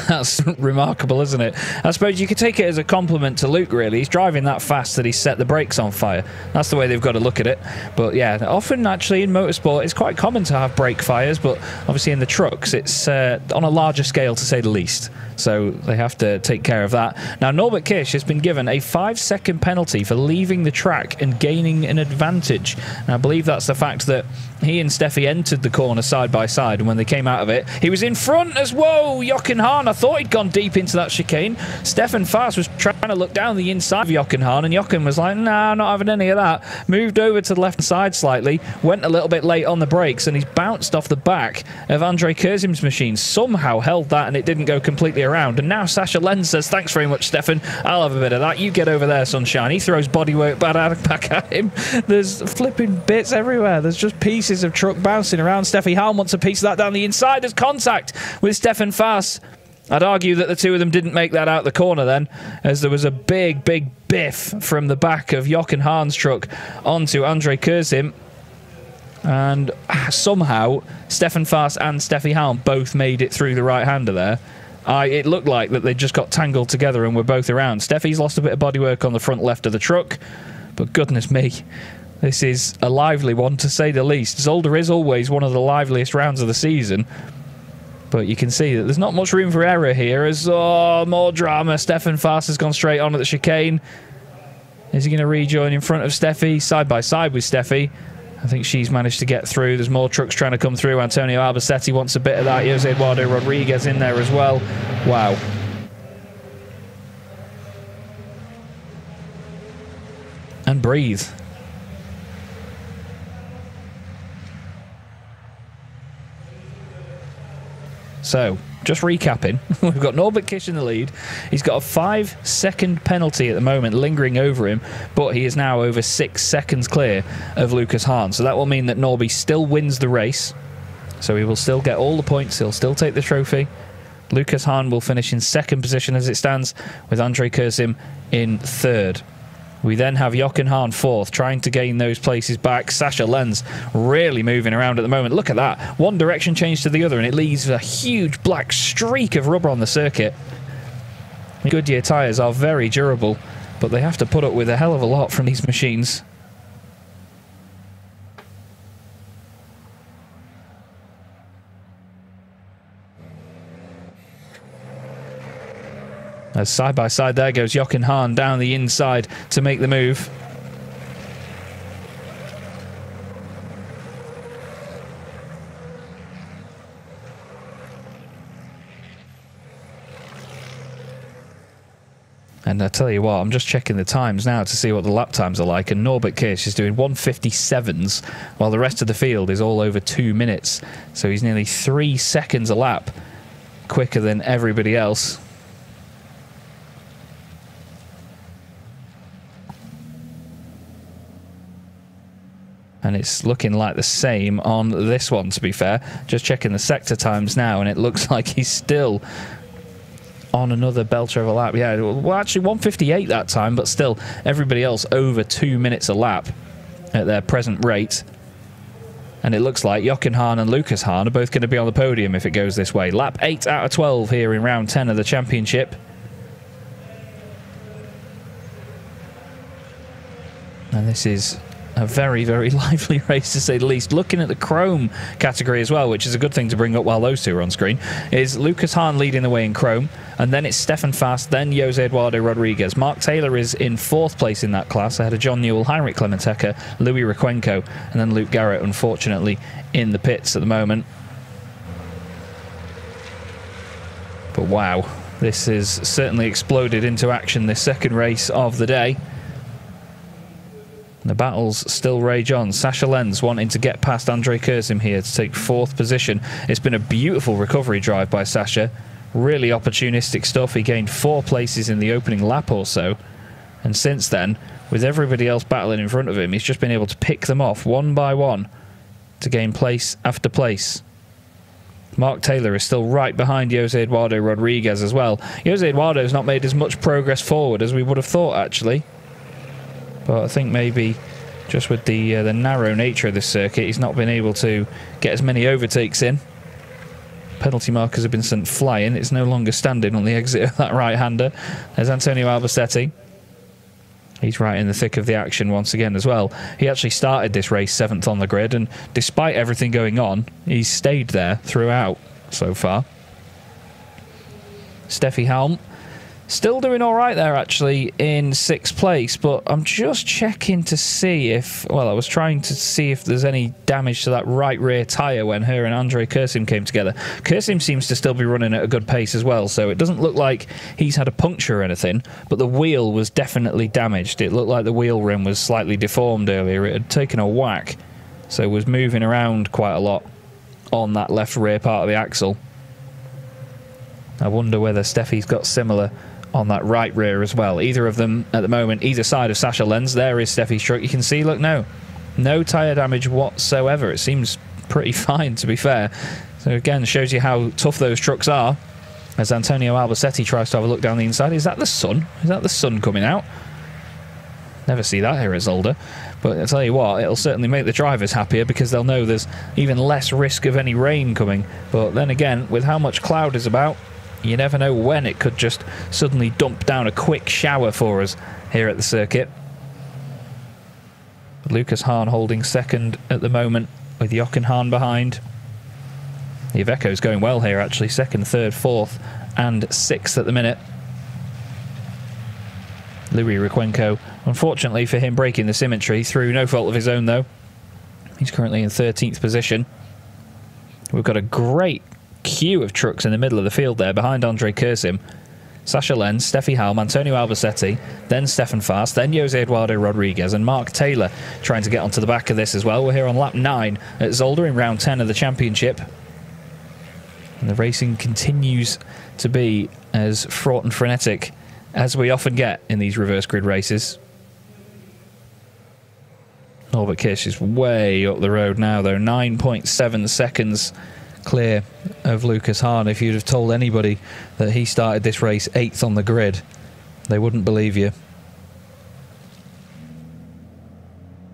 That's remarkable, isn't it? I suppose you could take it as a compliment to Luke, really. He's driving that fast that he set the brakes on fire. That's the way they've got to look at it. But yeah, often actually in motorsport, it's quite common to have brake fires, but obviously in the trucks, it's on a larger scale, to say the least. So they have to take care of that. Now, Norbert Kish has been given a 5-second penalty for leaving the track and gaining an advantage. And I believe that's the fact that he and Steffi entered the corner side by side, and when they came out of it, he was in front as, whoa, Jochen Hahn, I thought he'd gone deep into that chicane. Stefan Fast was trying to look down the inside of Jochen Hahn, and Jochen was like, nah, not having any of that. Moved over to the left side slightly, went a little bit late on the brakes, and he's bounced off the back of Andre Kurzim's machine. Somehow held that, and it didn't go completely around. And now Sasha Lenz says, thanks very much, Stefan. I'll have a bit of that. You get over there, sunshine. He throws bodywork back at him. There's flipping bits everywhere. There's just pieces of truck bouncing around. Steffi Hahn wants a piece of that down the inside. There's contact with Stefan Fast. I'd argue that the two of them didn't make that out the corner then, as there was a big biff from the back of Jochen Hahn's truck onto Andre Kurzim. And somehow Stefan Fast and Steffi Hahn both made it through the right-hander there. It looked like that they just got tangled together and were both around. Steffi's lost a bit of bodywork on the front left of the truck, but goodness me, this is a lively one to say the least. Zolder is always one of the liveliest rounds of the season, but you can see that there's not much room for error here as, more drama. Stefan Fast has gone straight on at the chicane. Is he going to rejoin in front of Steffi? Side by side with Steffi. I think she's managed to get through. There's more trucks trying to come through. Antonio Albacete wants a bit of that. Jose Eduardo Rodriguez in there as well. Wow. And breathe. So, just recapping, we've got Norbert Kish in the lead. He's got a 5-second penalty at the moment lingering over him, but he is now over 6 seconds clear of Lucas Hahn. So that will mean that Norby still wins the race. So he will still get all the points. He'll still take the trophy. Lucas Hahn will finish in second position as it stands, with Andre Kurzim in third. We then have Jochen Hahn fourth, trying to gain those places back. Sasha Lenz really moving around at the moment. Look at that. One direction change to the other, and it leaves a huge black streak of rubber on the circuit. Goodyear tyres are very durable, but they have to put up with a hell of a lot from these machines. As side by side there goes Jochen Hahn down the inside to make the move. And I tell you what, I'm just checking the times now to see what the lap times are like, and Norbert Kirsch is doing 1:57s, while the rest of the field is all over 2 minutes. So he's nearly 3 seconds a lap quicker than everybody else. And it's looking like the same on this one, to be fair. Just checking the sector times now, and it looks like he's still on another belter of a lap. Yeah, well, actually 1:58 that time, but still everybody else over 2 minutes a lap at their present rate. And it looks like Jochen Hahn and Lucas Hahn are both going to be on the podium if it goes this way. Lap 8 out of 12 here in round 10 of the championship. And this is a very, very lively race, to say the least. Looking at the chrome category as well, which is a good thing to bring up while those two are on screen, is Lucas Hahn leading the way in chrome, and then it's Stefan Fast, then Jose Eduardo Rodriguez. Mark Taylor is in 4th place in that class, ahead of John Newell, Heinrich Clementeca, Louis Requenco, and then Luke Garrett, unfortunately, in the pits at the moment. But wow, this has certainly exploded into action, this second race of the day. The battles still rage on. Sasha Lenz wanting to get past Andre Kurzim here to take 4th position. It's been a beautiful recovery drive by Sasha. Really opportunistic stuff. He gained 4 places in the opening lap or so. And since then, with everybody else battling in front of him, he's just been able to pick them off one by one to gain place after place. Mark Taylor is still right behind Jose Eduardo Rodriguez as well. Jose Eduardo's not made as much progress forward as we would have thought, actually. But I think maybe just with the narrow nature of this circuit, he's not been able to get as many overtakes in. Penalty markers have been sent flying. It's no longer standing on the exit of that right-hander. There's Antonio Albacete. He's right in the thick of the action once again as well. He actually started this race 7th on the grid, and despite everything going on, he's stayed there throughout so far. Steffi Hahn Still doing all right there, actually, in 6th place, but I'm just checking to see if... Well, I was trying to see if there's any damage to that right rear tyre when her and Andrei Kursim came together. Kursim seems to still be running at a good pace as well, so it doesn't look like he's had a puncture or anything, but the wheel was definitely damaged. It looked like the wheel rim was slightly deformed earlier. It had taken a whack, so it was moving around quite a lot on that left rear part of the axle. I wonder whether Steffi's got similar on that right rear as well. Either of them at the moment, either side of Sasha Lenz. There is Steffi's truck. You can see, look, no tyre damage whatsoever. It seems pretty fine, to be fair. So again, shows you how tough those trucks are. As Antonio Albacete tries to have a look down the inside. Is that the sun? Is that the sun coming out? Never see that here at Zolder. But I'll tell you what, it'll certainly make the drivers happier because they'll know there's even less risk of any rain coming. But then again, with how much cloud is about, you never know when it could just suddenly dump down a quick shower for us here at the circuit. Lucas Hahn holding second at the moment with Jochen Hahn behind. The Iveco's going well here, actually. Second, third, fourth and sixth at the minute. Louis Requenco, unfortunately for him, breaking the symmetry through no fault of his own, though. He's currently in 13th position. We've got a great queue of trucks in the middle of the field there behind Andrei Kursim. Sasha Lenz, Steffi Halm, Antonio Albacete, then Stefan Fast, then Jose Eduardo Rodriguez and Mark Taylor trying to get onto the back of this as well. We're here on lap 9 at Zolder in round 10 of the championship. And the racing continues to be as fraught and frenetic as we often get in these reverse grid races. Norbert Kish is way up the road now, though. 9.7 seconds clear of Lucas Hahn. If you'd have told anybody that he started this race 8th on the grid, they wouldn't believe you.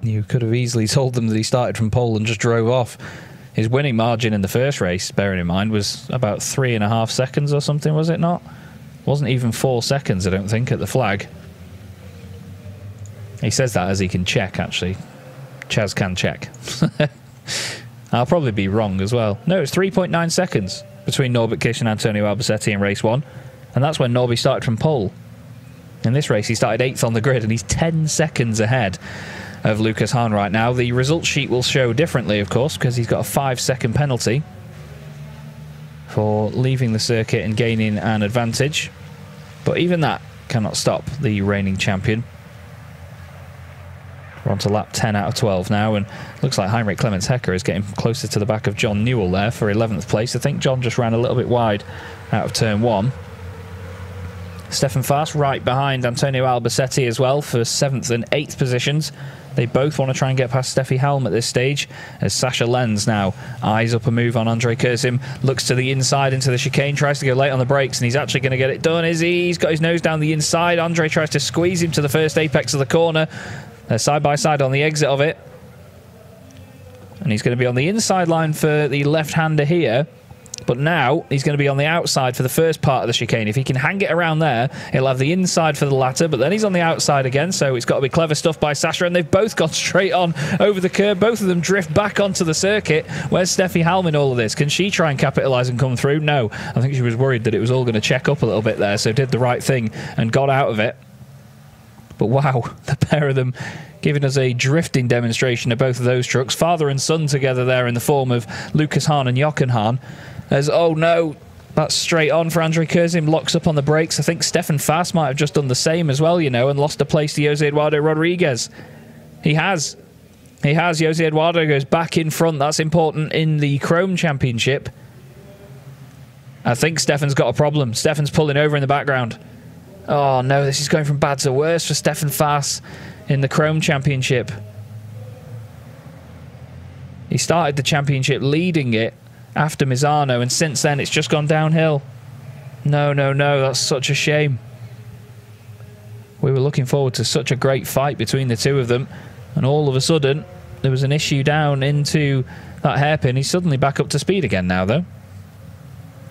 You could have easily told them that he started from pole and just drove off. His winning margin in the first race, bearing in mind, was about 3.5 seconds or something, was it not? Wasn't even 4 seconds, I don't think, at the flag. He says that as he can check, actually. Chaz can check. I'll probably be wrong as well. No, it's 3.9 seconds between Norbert Kish and Antonio Albacete in race 1. And that's when Norby started from pole. In this race, he started 8th on the grid, and he's 10 seconds ahead of Lucas Hahn right now. The result sheet will show differently, of course, because he's got a 5-second penalty for leaving the circuit and gaining an advantage. But even that cannot stop the reigning champion. We're on to lap 10 out of 12 now, and looks like Heinrich Clemens Hecker is getting closer to the back of John Newell there for 11th place. I think John just ran a little bit wide out of turn 1. Stefan Fast right behind Antonio Albacete as well for 7th and 8th positions. They both want to try and get past Steffi Helm at this stage, as Sasha Lenz now eyes up a move on Andrei Kursim, looks to the inside into the chicane, tries to go late on the brakes, and he's actually going to get it done, is he? He's got his nose down the inside. Andrei tries to squeeze him to the first apex of the corner. They're side by side on the exit of it. And he's going to be on the inside line for the left-hander here. But now he's going to be on the outside for the first part of the chicane. If he can hang it around there, he'll have the inside for the latter. But then he's on the outside again, so it's got to be clever stuff by Sasha. And they've both gone straight on over the curb. Both of them drift back onto the circuit. Where's Steffi Halm in all of this? Can she try and capitalise and come through? No. I think she was worried that it was all going to check up a little bit there, so did the right thing and got out of it. But wow, the pair of them giving us a drifting demonstration of both of those trucks. Father and son together there in the form of Lucas Hahn and Jochen Hahn. As, oh no, that's straight on for Andrei Kursim, locks up on the brakes. I think Stefan Fast might have just done the same as well, you know, and lost a place to Jose Eduardo Rodriguez. He has. Jose Eduardo goes back in front. That's important in the Chrome Championship. I think Stefan's got a problem. Stefan's pulling over in the background. Oh no, this is going from bad to worse for Stefan Fast in the Chrome Championship. He started the championship leading it after Misano, and since then it's just gone downhill. No, that's such a shame. We were looking forward to such a great fight between the two of them, and all of a sudden there was an issue down into that hairpin. He's suddenly back up to speed again now, though.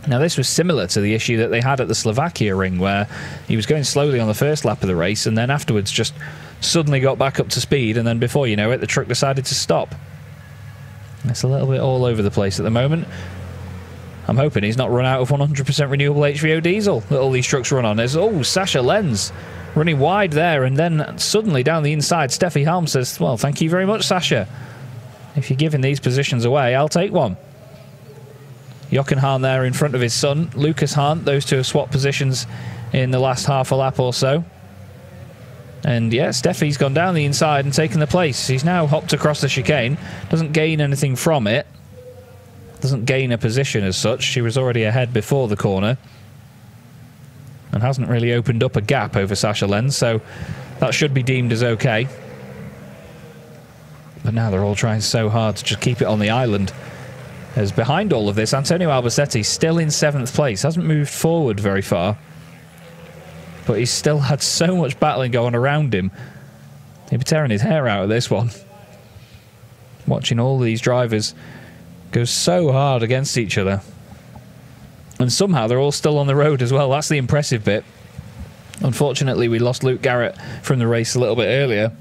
Now, this was similar to the issue that they had at the Slovakia ring, where he was going slowly on the first lap of the race and then afterwards just suddenly got back up to speed, and then before you know it, the truck decided to stop. It's a little bit all over the place at the moment. I'm hoping he's not run out of 100% renewable HVO diesel that all these trucks run on. There's, oh, Sasha Lenz running wide there, and then suddenly down the inside, Steffi Halm says, well, thank you very much, Sasha. If you're giving these positions away, I'll take one. Jochen Hahn there in front of his son, Lucas Hahn. Those two have swapped positions in the last half a lap or so. And yeah, Steffi's gone down the inside and taken the place. He's now hopped across the chicane. Doesn't gain anything from it. Doesn't gain a position as such. She was already ahead before the corner. And hasn't really opened up a gap over Sasha Lenz, so that should be deemed as okay. But now they're all trying so hard to just keep it on the island. As behind all of this, Antonio Albacete still in 7th place. Hasn't moved forward very far. But he's still had so much battling going around him. He'd be tearing his hair out of this one. Watching all these drivers go so hard against each other. And somehow they're all still on the road as well. That's the impressive bit. Unfortunately, we lost Luke Garrett from the race a little bit earlier.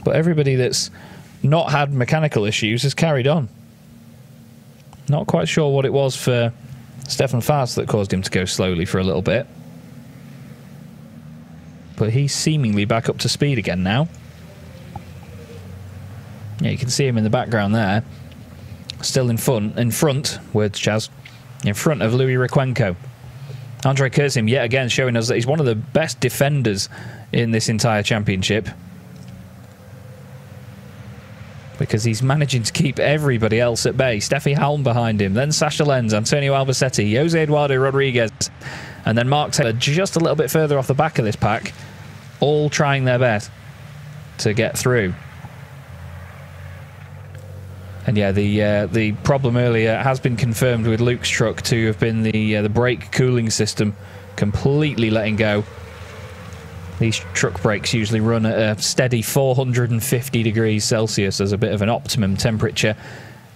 But everybody that's not had mechanical issues has carried on. Not quite sure what it was for Stefan Fast that caused him to go slowly for a little bit. But he's seemingly back up to speed again now. Yeah, you can see him in the background there. Still in front, words Chaz, in front of Louis Requenco. Andrei Kurzim yet again showing us that he's one of the best defenders in this entire championship. Because he's managing to keep everybody else at bay. Steffi Halm behind him, then Sasha Lenz, Antonio Albacete, Jose Eduardo Rodriguez, and then Mark Taylor just a little bit further off the back of this pack, all trying their best to get through. And yeah, the problem earlier has been confirmed with Luke's truck to have been the brake cooling system completely letting go. These truck brakes usually run at a steady 450 degrees Celsius as a bit of an optimum temperature.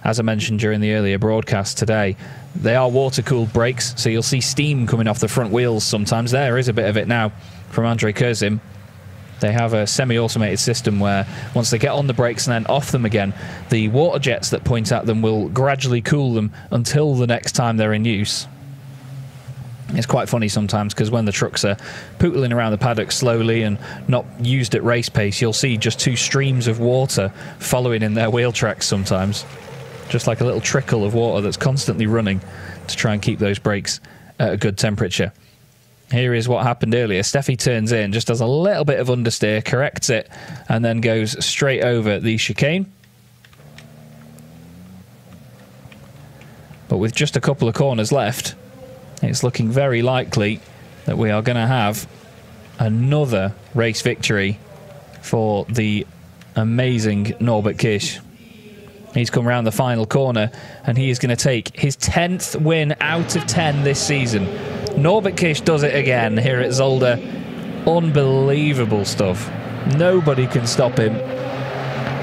As I mentioned during the earlier broadcast today, they are water-cooled brakes, so you'll see steam coming off the front wheels sometimes. There is a bit of it now from Andrei Kurzim. They have a semi-automated system where once they get on the brakes and then off them again, the water jets that point at them will gradually cool them until the next time they're in use. It's quite funny sometimes because when the trucks are pootling around the paddock slowly and not used at race pace, you'll see just two streams of water following in their wheel tracks sometimes. Just like a little trickle of water that's constantly running to try and keep those brakes at a good temperature. Here is what happened earlier. Steffi turns in, just does a little bit of understeer, corrects it, and then goes straight over the chicane. But with just a couple of corners left, it's looking very likely that we are going to have another race victory for the amazing Norbert Kish. He's come around the final corner and he is going to take his 10th win out of 10 this season. Norbert Kish does it again here at Zolder. Unbelievable stuff. Nobody can stop him.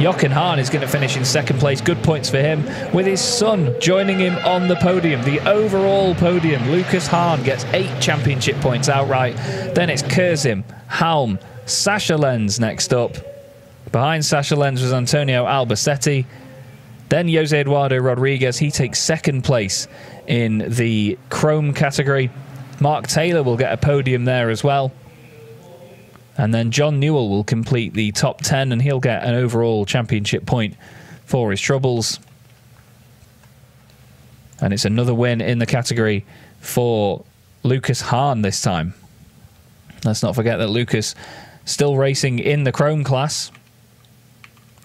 Jochen Hahn is going to finish in 2nd place. Good points for him, with his son joining him on the podium. The overall podium. Lucas Hahn gets 8 championship points outright. Then it's Kurzim, Halm, Sasha Lenz next up. Behind Sasha Lenz was Antonio Albacete. Then Jose Eduardo Rodriguez. He takes 2nd place in the Chrome category. Mark Taylor will get a podium there as well. And then John Newell will complete the top 10 and he'll get an overall championship point for his troubles. And it's another win in the category for Lucas Hahn this time. Let's not forget that Lucas still racing in the Chrome class.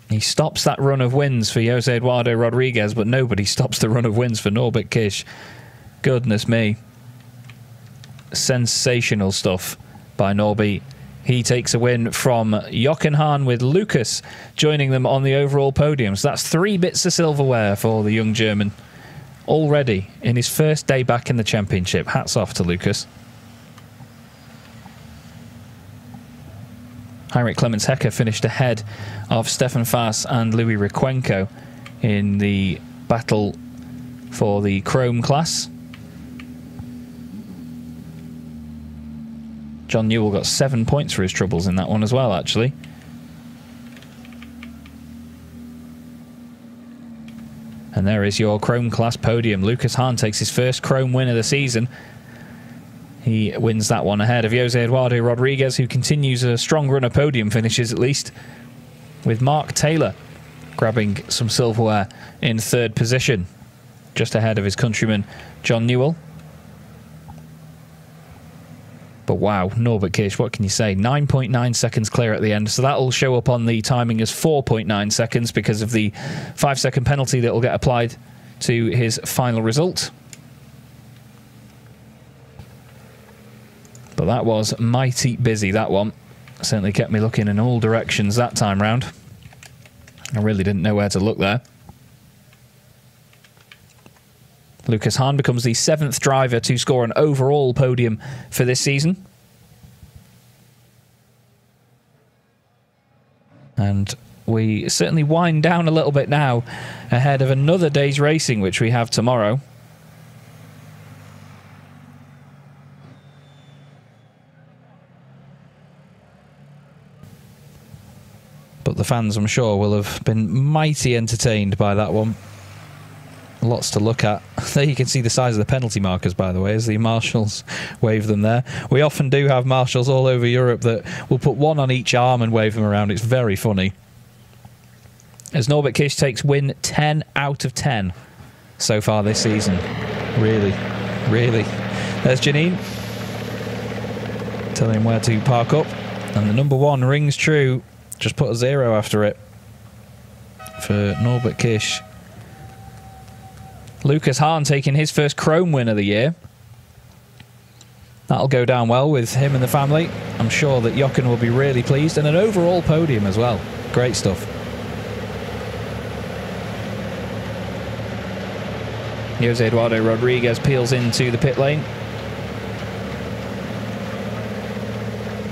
He stops that run of wins for Jose Eduardo Rodriguez, but nobody stops the run of wins for Norbert Kish. Goodness me. Sensational stuff by Norby. He takes a win from Jochen Hahn with Lucas joining them on the overall podium. So that's 3 bits of silverware for the young German already in his first day back in the championship. Hats off to Lucas. Heinrich Clemens Hecker finished ahead of Stefan Faas and Louis Requenco in the battle for the Chrome class. John Newell got 7 points for his troubles in that one as well, actually. And there is your Chrome Class podium. Lucas Hahn takes his first Chrome win of the season. He wins that one ahead of Jose Eduardo Rodriguez, who continues a strong run of podium finishes at least, with Mark Taylor grabbing some silverware in third position, just ahead of his countryman John Newell. But wow, Norbert Kish, what can you say? 9.9 seconds clear at the end, so that'll show up on the timing as 4.9 seconds because of the 5-second penalty that will get applied to his final result. But that was mighty busy, that one. Certainly kept me looking in all directions that time round. I really didn't know where to look there. Lucas Hahn becomes the 7th driver to score an overall podium for this season. And we certainly wind down a little bit now ahead of another day's racing, which we have tomorrow. But the fans, I'm sure, will have been mighty entertained by that one. Lots to look at. There you can see the size of the penalty markers, by the way, as the marshals wave them there. We often do have marshals all over Europe that will put one on each arm and wave them around. It's very funny. As Norbert Kish takes win 10 out of 10 so far this season. Really, really. There's Janine telling him where to park up. And the number 1 rings true. Just put a 0 after it for Norbert Kish. Lucas Hahn taking his first Chrome win of the year. That'll go down well with him and the family. I'm sure that Jochen will be really pleased. And an overall podium as well. Great stuff. Jose Eduardo Rodriguez peels into the pit lane.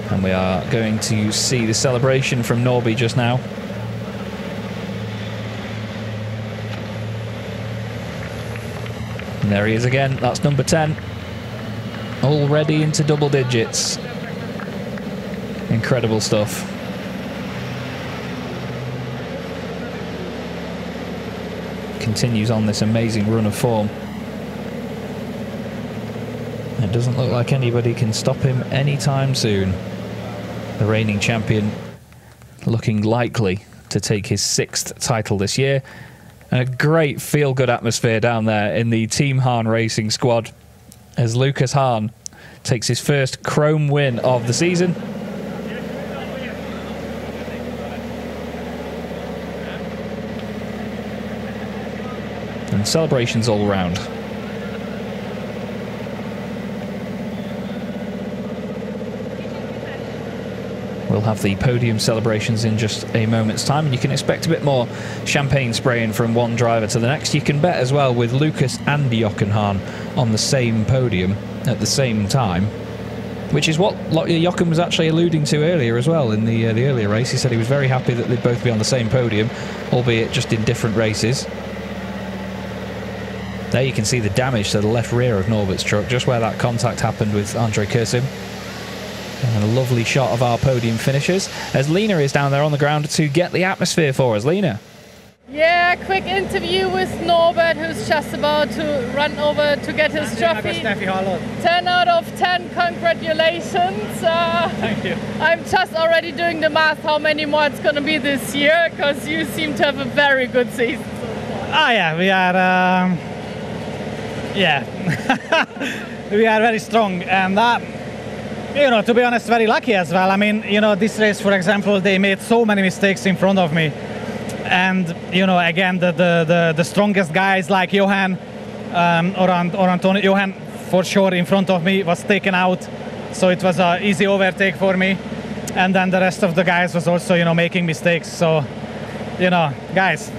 And we are going to see the celebration from Norby just now. And there he is again. That's number 10. Already into double digits. Incredible stuff. Continues on this amazing run of form. It doesn't look like anybody can stop him anytime soon. The reigning champion looking likely to take his 6th title this year. And a great feel-good atmosphere down there in the Team Hahn Racing squad as Lucas Hahn takes his first Chrome win of the season. And celebrations all round. We'll have the podium celebrations in just a moment's time, and you can expect a bit more champagne spraying from one driver to the next. You can bet as well with Lucas and Jochen Hahn on the same podium at the same time, which is what Jochen was actually alluding to earlier as well in the earlier race. He said he was very happy that they'd both be on the same podium, albeit just in different races. There you can see the damage to the left rear of Norbert's truck, just where that contact happened with Andre Kursim. And a lovely shot of our podium finishers as Lena is down there on the ground to get the atmosphere for us. Lena.
Yeah, quick interview with Norbert, who's just about to run over to get his trophy. 10 out of 10, congratulations.
Thank you.
I'm just already doing the math how many more it's going to be this year, because you seem to have a very good season.
Yeah, we are we are very strong, and you know, to be honest, very lucky as well. I mean, you know, this race, for example, they made so many mistakes in front of me. And, you know, again, the strongest guys like Johan or Antonio, Johan for sure in front of me was taken out. So it was an easy overtake for me. And then the rest of the guys was also, you know, making mistakes. So, you know, guys,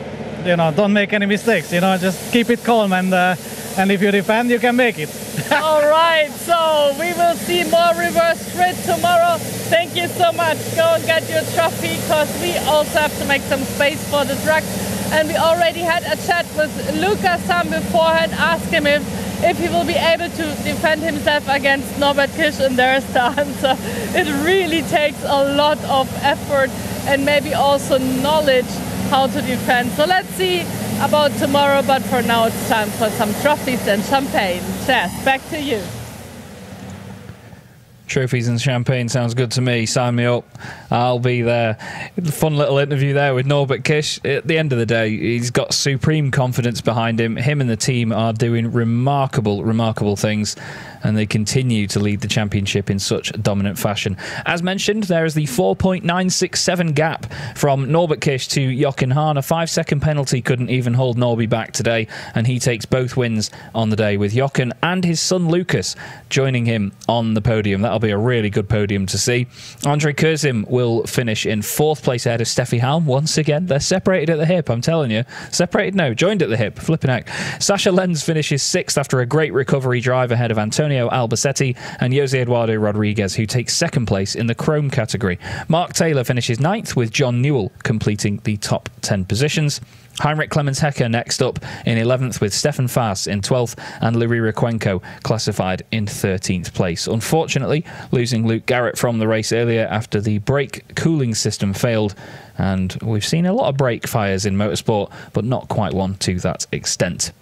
you know, don't make any mistakes, you know, just keep it calm, and if you defend, you can make it.
All right, so we will see more reverse straight tomorrow. Thank you so much. Go and get your trophy, because we also have to make some space for the truck. And we already had a chat with Lucas Hahn beforehand, ask him if he will be able to defend himself against Norbert Kish, and there's the answer. It really takes a lot of effort and maybe also knowledge how to defend. So let's see about tomorrow, but for now it's time for some trophies and champagne. Jess, back to you.
Trophies and champagne sounds good to me. Sign me up. I'll be there. Fun little interview there with Norbert Kish. At the end of the day, he's got supreme confidence behind him. Him and the team are doing remarkable, remarkable things, and they continue to lead the championship in such dominant fashion. As mentioned, there is the 4.967 gap from Norbert Kish to Jochen Hahn. A 5-second penalty couldn't even hold Norby back today, and he takes both wins on the day, with Jochen and his son Lucas joining him on the podium. That'll be a really good podium to see. Andre Kurzim will finish in 4th place ahead of Steffi Halm once again. They're separated at the hip, I'm telling you. Separated? No, joined at the hip. Flipping out. Sasha Lenz finishes 6th after a great recovery drive ahead of Antonio Albacete and Jose Eduardo Rodriguez, who takes 2nd place in the Chrome category. Mark Taylor finishes 9th, with John Newell completing the top 10 positions. Heinrich Clemens Hecker next up in 11th, with Stefan Faas in 12th and Louis Requenco classified in 13th place. Unfortunately, losing Luke Garrett from the race earlier after the brake cooling system failed, and we've seen a lot of brake fires in motorsport, but not quite one to that extent.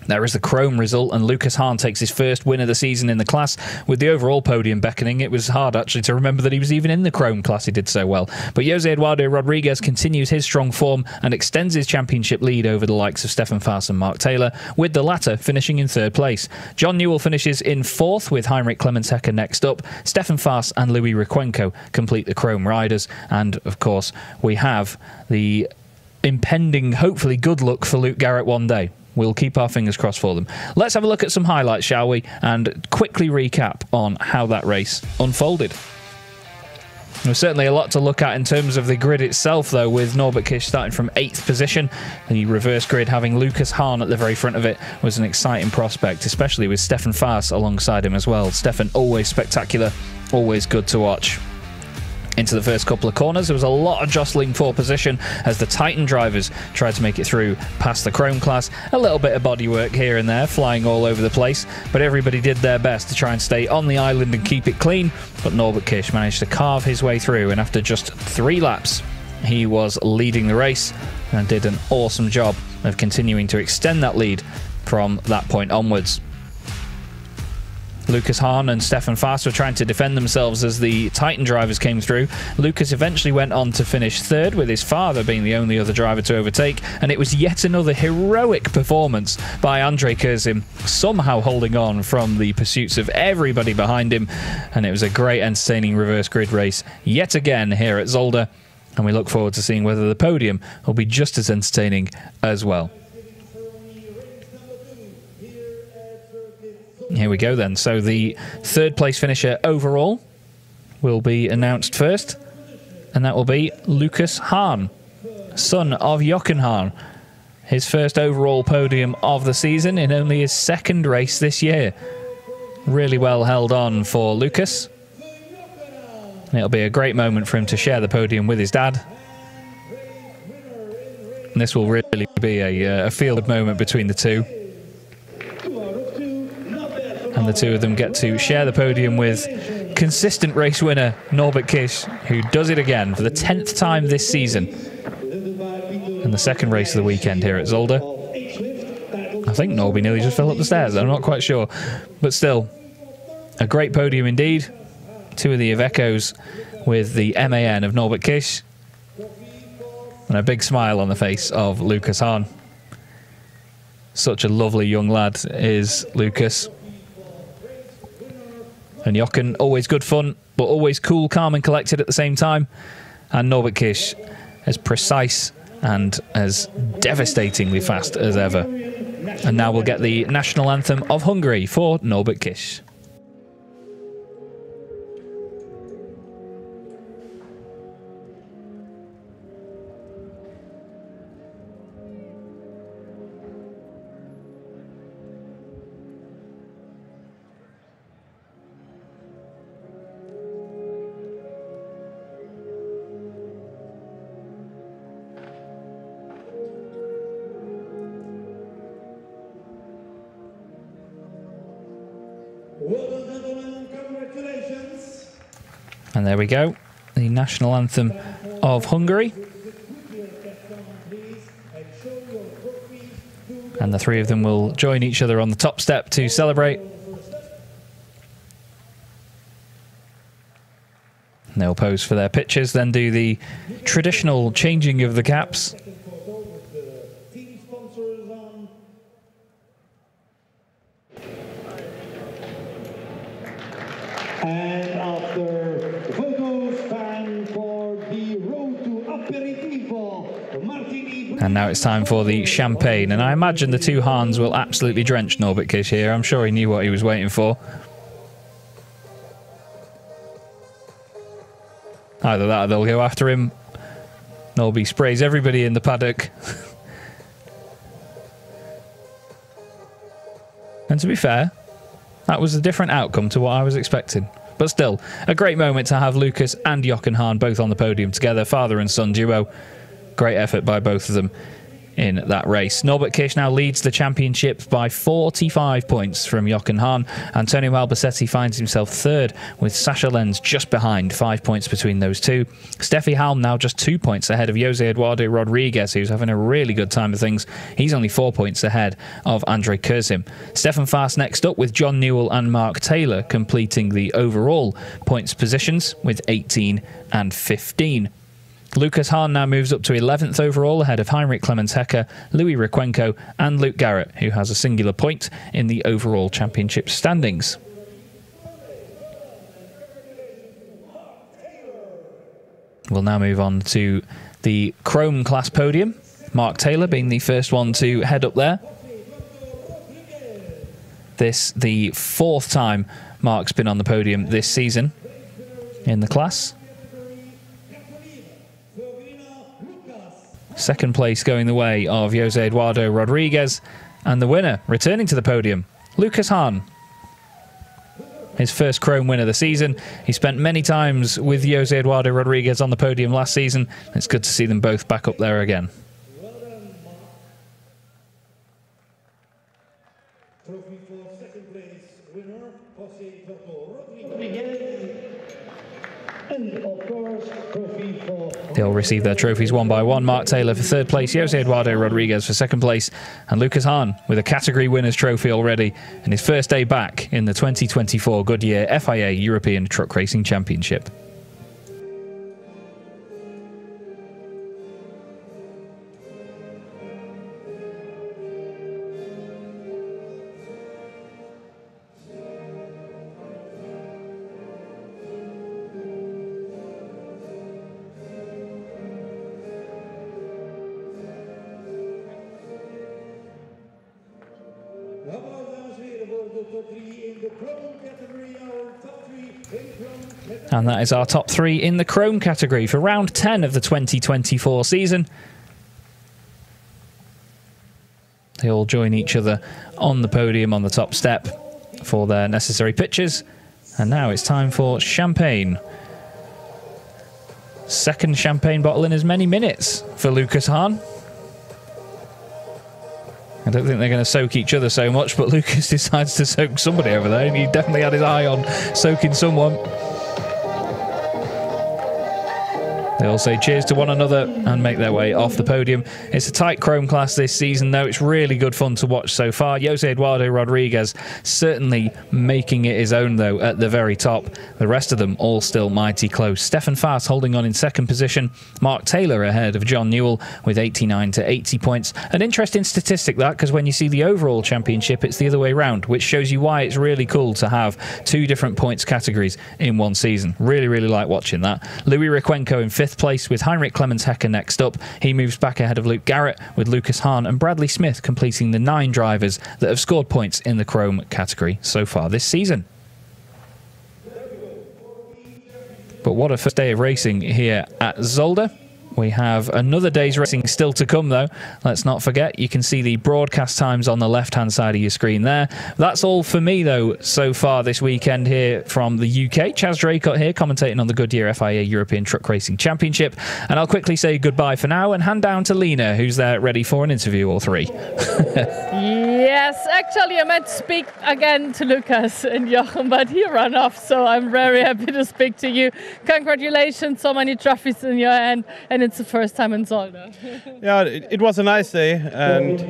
There is the Chrome result, and Lucas Hahn takes his first win of the season in the class, with the overall podium beckoning. It was hard actually to remember that he was even in the Chrome class. He did so well. But Jose Eduardo Rodriguez continues his strong form and extends his championship lead over the likes of Stefan Faas and Mark Taylor, with the latter finishing in 3rd place. John Newell finishes in 4th, with Heinrich Clemens Hecker next up. Stefan Faas and Louis Requenco complete the Chrome riders, and of course we have the impending, hopefully good luck for Luke Garrett one day. We'll keep our fingers crossed for them. Let's have a look at some highlights, shall we? And quickly recap on how that race unfolded. There's certainly a lot to look at in terms of the grid itself, though, with Norbert Kish starting from 8th position. The reverse grid, having Lucas Hahn at the very front of it, was an exciting prospect, especially with Stefan Faas alongside him as well. Stefan, always spectacular, always good to watch. Into the first couple of corners, there was a lot of jostling for position as the Titan drivers tried to make it through past the Chrome class. A little bit of bodywork here and there, flying all over the place, but everybody did their best to try and stay on the island and keep it clean. But Norbert Kish managed to carve his way through, and after just 3 laps, he was leading the race and did an awesome job of continuing to extend that lead from that point onwards. Lucas Hahn and Stefan Faas were trying to defend themselves as the Titan drivers came through. Lucas eventually went on to finish 3rd, with his father being the only other driver to overtake, and it was yet another heroic performance by Andre Kurzim, somehow holding on from the pursuits of everybody behind him, and it was a great entertaining reverse grid race yet again here at Zolder, and we look forward to seeing whether the podium will be just as entertaining as well. Here we go then. So the 3rd place finisher overall will be announced first, and that will be Lucas Hahn, son of Jochen Hahn. His first overall podium of the season in only his 2nd race this year. Really well held on for Lucas. And it'll be a great moment for him to share the podium with his dad. And this will really be a feel-good moment between the two. And the two of them get to share the podium with consistent race winner Norbert Kish, who does it again for the 10th time this season. And the 2nd race of the weekend here at Zolder. I think Norby nearly just fell up the stairs, I'm not quite sure. But still, a great podium indeed. 2 of the Ivecos with the MAN of Norbert Kish. And a big smile on the face of Lucas Hahn. Such a lovely young lad is Lucas. And Jochen, always good fun, but always cool, calm and collected at the same time. And Norbert Kish, as precise and as devastatingly fast as ever. And now we'll get the national anthem of Hungary for Norbert Kish.
Well done, gentlemen. Congratulations.
And there we go, the national anthem of Hungary.
Please, and show your
And the three of them will join each other on the top step to celebrate. And they'll pose for their pictures, then do the traditional changing of the caps.
And after the photos, time for the road to aperitivo. Martini.
And now it's time for the champagne. And I imagine the two Hans will absolutely drench Norbert Kish here. I'm sure he knew what he was waiting for. Either that or they'll go after him. Norby sprays everybody in the paddock. And to be fair, that was a different outcome to what I was expecting. But still, a great moment to have Lucas and Jochen Hahn both on the podium together, father and son duo. Great effort by both of them in that race. Norbert Kish now leads the championship by 45 points from Jochen Hahn. Antonio Albacete finds himself third with Sascha Lenz just behind, 5 points between those two. Steffi Halm now just 2 points ahead of Jose Eduardo Rodriguez, who's having a really good time of things. He's only 4 points ahead of Andre Kurzim. Stefan Faas next up with John Newell and Mark Taylor completing the overall points positions with 18 and 15. Lucas Hahn now moves up to 11th overall ahead of Heinrich Clemens Hecker, Louis Requenco and Luke Garrett, who has a singular point in the overall championship standings. We'll now move on to the Chrome class podium. Mark Taylor being the first one to head up there. This the fourth time Mark's been on the podium this season in the class. Second place going the way of Jose Eduardo Rodriguez. And the winner, returning to the podium, Lucas Hahn. His first Chrome win of the season. He spent many times with Jose Eduardo Rodriguez on the podium last season. It's good to see them both back up there again.
Trophy for second place winner, Jose Eduardo Rodriguez. And of course, trophy for...
They'll receive their trophies one by one. Mark Taylor for third place, Jose Eduardo Rodriguez for second place, and Lucas Hahn with a category winner's trophy already and his first day back in the 2024 Goodyear FIA European Truck Racing Championship. And that is our top three in the Chrome category for round 10 of the 2024 season. They all join each other on the podium on the top step for their necessary pictures. And now it's time for champagne. Second champagne bottle in as many minutes for Lucas Hahn. I don't think they're going to soak each other so much, but Lucas decides to soak somebody over there. He definitely had his eye on soaking someone. They all say cheers to one another and make their way off the podium. It's a tight Chrome class this season, though. It's really good fun to watch so far. Jose Eduardo Rodriguez certainly making it his own, though, at the very top. The rest of them all still mighty close. Stefan Faas holding on in second position. Mark Taylor ahead of John Newell with 89 to 80 points. An interesting statistic, that, because when you see the overall championship, it's the other way round, which shows you why it's really cool to have two different points categories in one season. Really, really like watching that. Louis Requenco in fifth place with Heinrich Clemens Hecker next up. He moves back ahead of Luke Garrett with Lucas Hahn and Bradley Smith completing the 9 drivers that have scored points in the Chrome category so far this season. But what a first day of racing here at Zolder. We have another day's racing still to come, though. Let's not forget, you can see the broadcast times on the left-hand side of your screen there. That's all for me, though, so far this weekend here from the UK. Chaz Draycott here, commentating on the Goodyear FIA European Truck Racing Championship. And I'll quickly say goodbye for now and hand down to Lena, who's there ready for an interview, all three.
Yes, actually I meant to speak again to Lucas and Jochen, but he ran off, so I'm very happy to speak to you. Congratulations, so many trophies in your hand, and it's the first time in Zolder.
Yeah, it was a nice day, and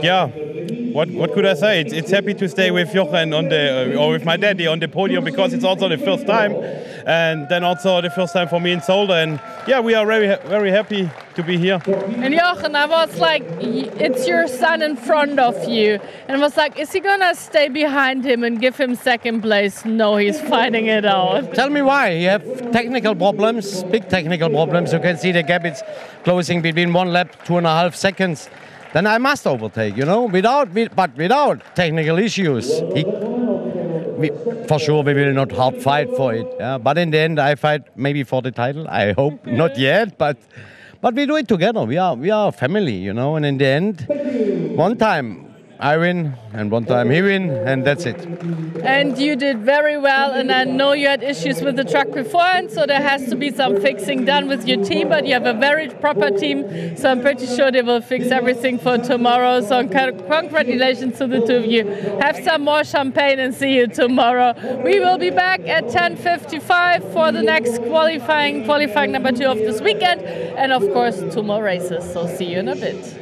yeah, what could I say? It's happy to stay with Jochen on the or with my daddy on the podium, because it's also the first time, and then also the first time for me in Zolder, and yeah, we are very happy to be here.
And Jochen, I was like, it's your son in front of you, and I was like, is he gonna stay behind him and give him second place? No, he's fighting it out.
Tell me why. You have technical problems, big technical problems. You can see the gap is closing between 1 lap, 2.5 seconds. Then I must overtake, you know, without technical issues. For sure, we will not hard fight for it. Yeah? But in the end, I fight maybe for the title. I hope not yet, but we do it together. We are a family, you know. And in the end, one time I win and one time he win, and that's it.
And you did very well, and I know you had issues with the truck before, and so there has to be some fixing done with your team, but you have a very proper team, so I'm pretty sure they will fix everything for tomorrow. So congratulations to the two of you. Have some more champagne and see you tomorrow. We will be back at 10:55 for the next qualifying number 2 of this weekend, and of course 2 more races, so see you in a bit.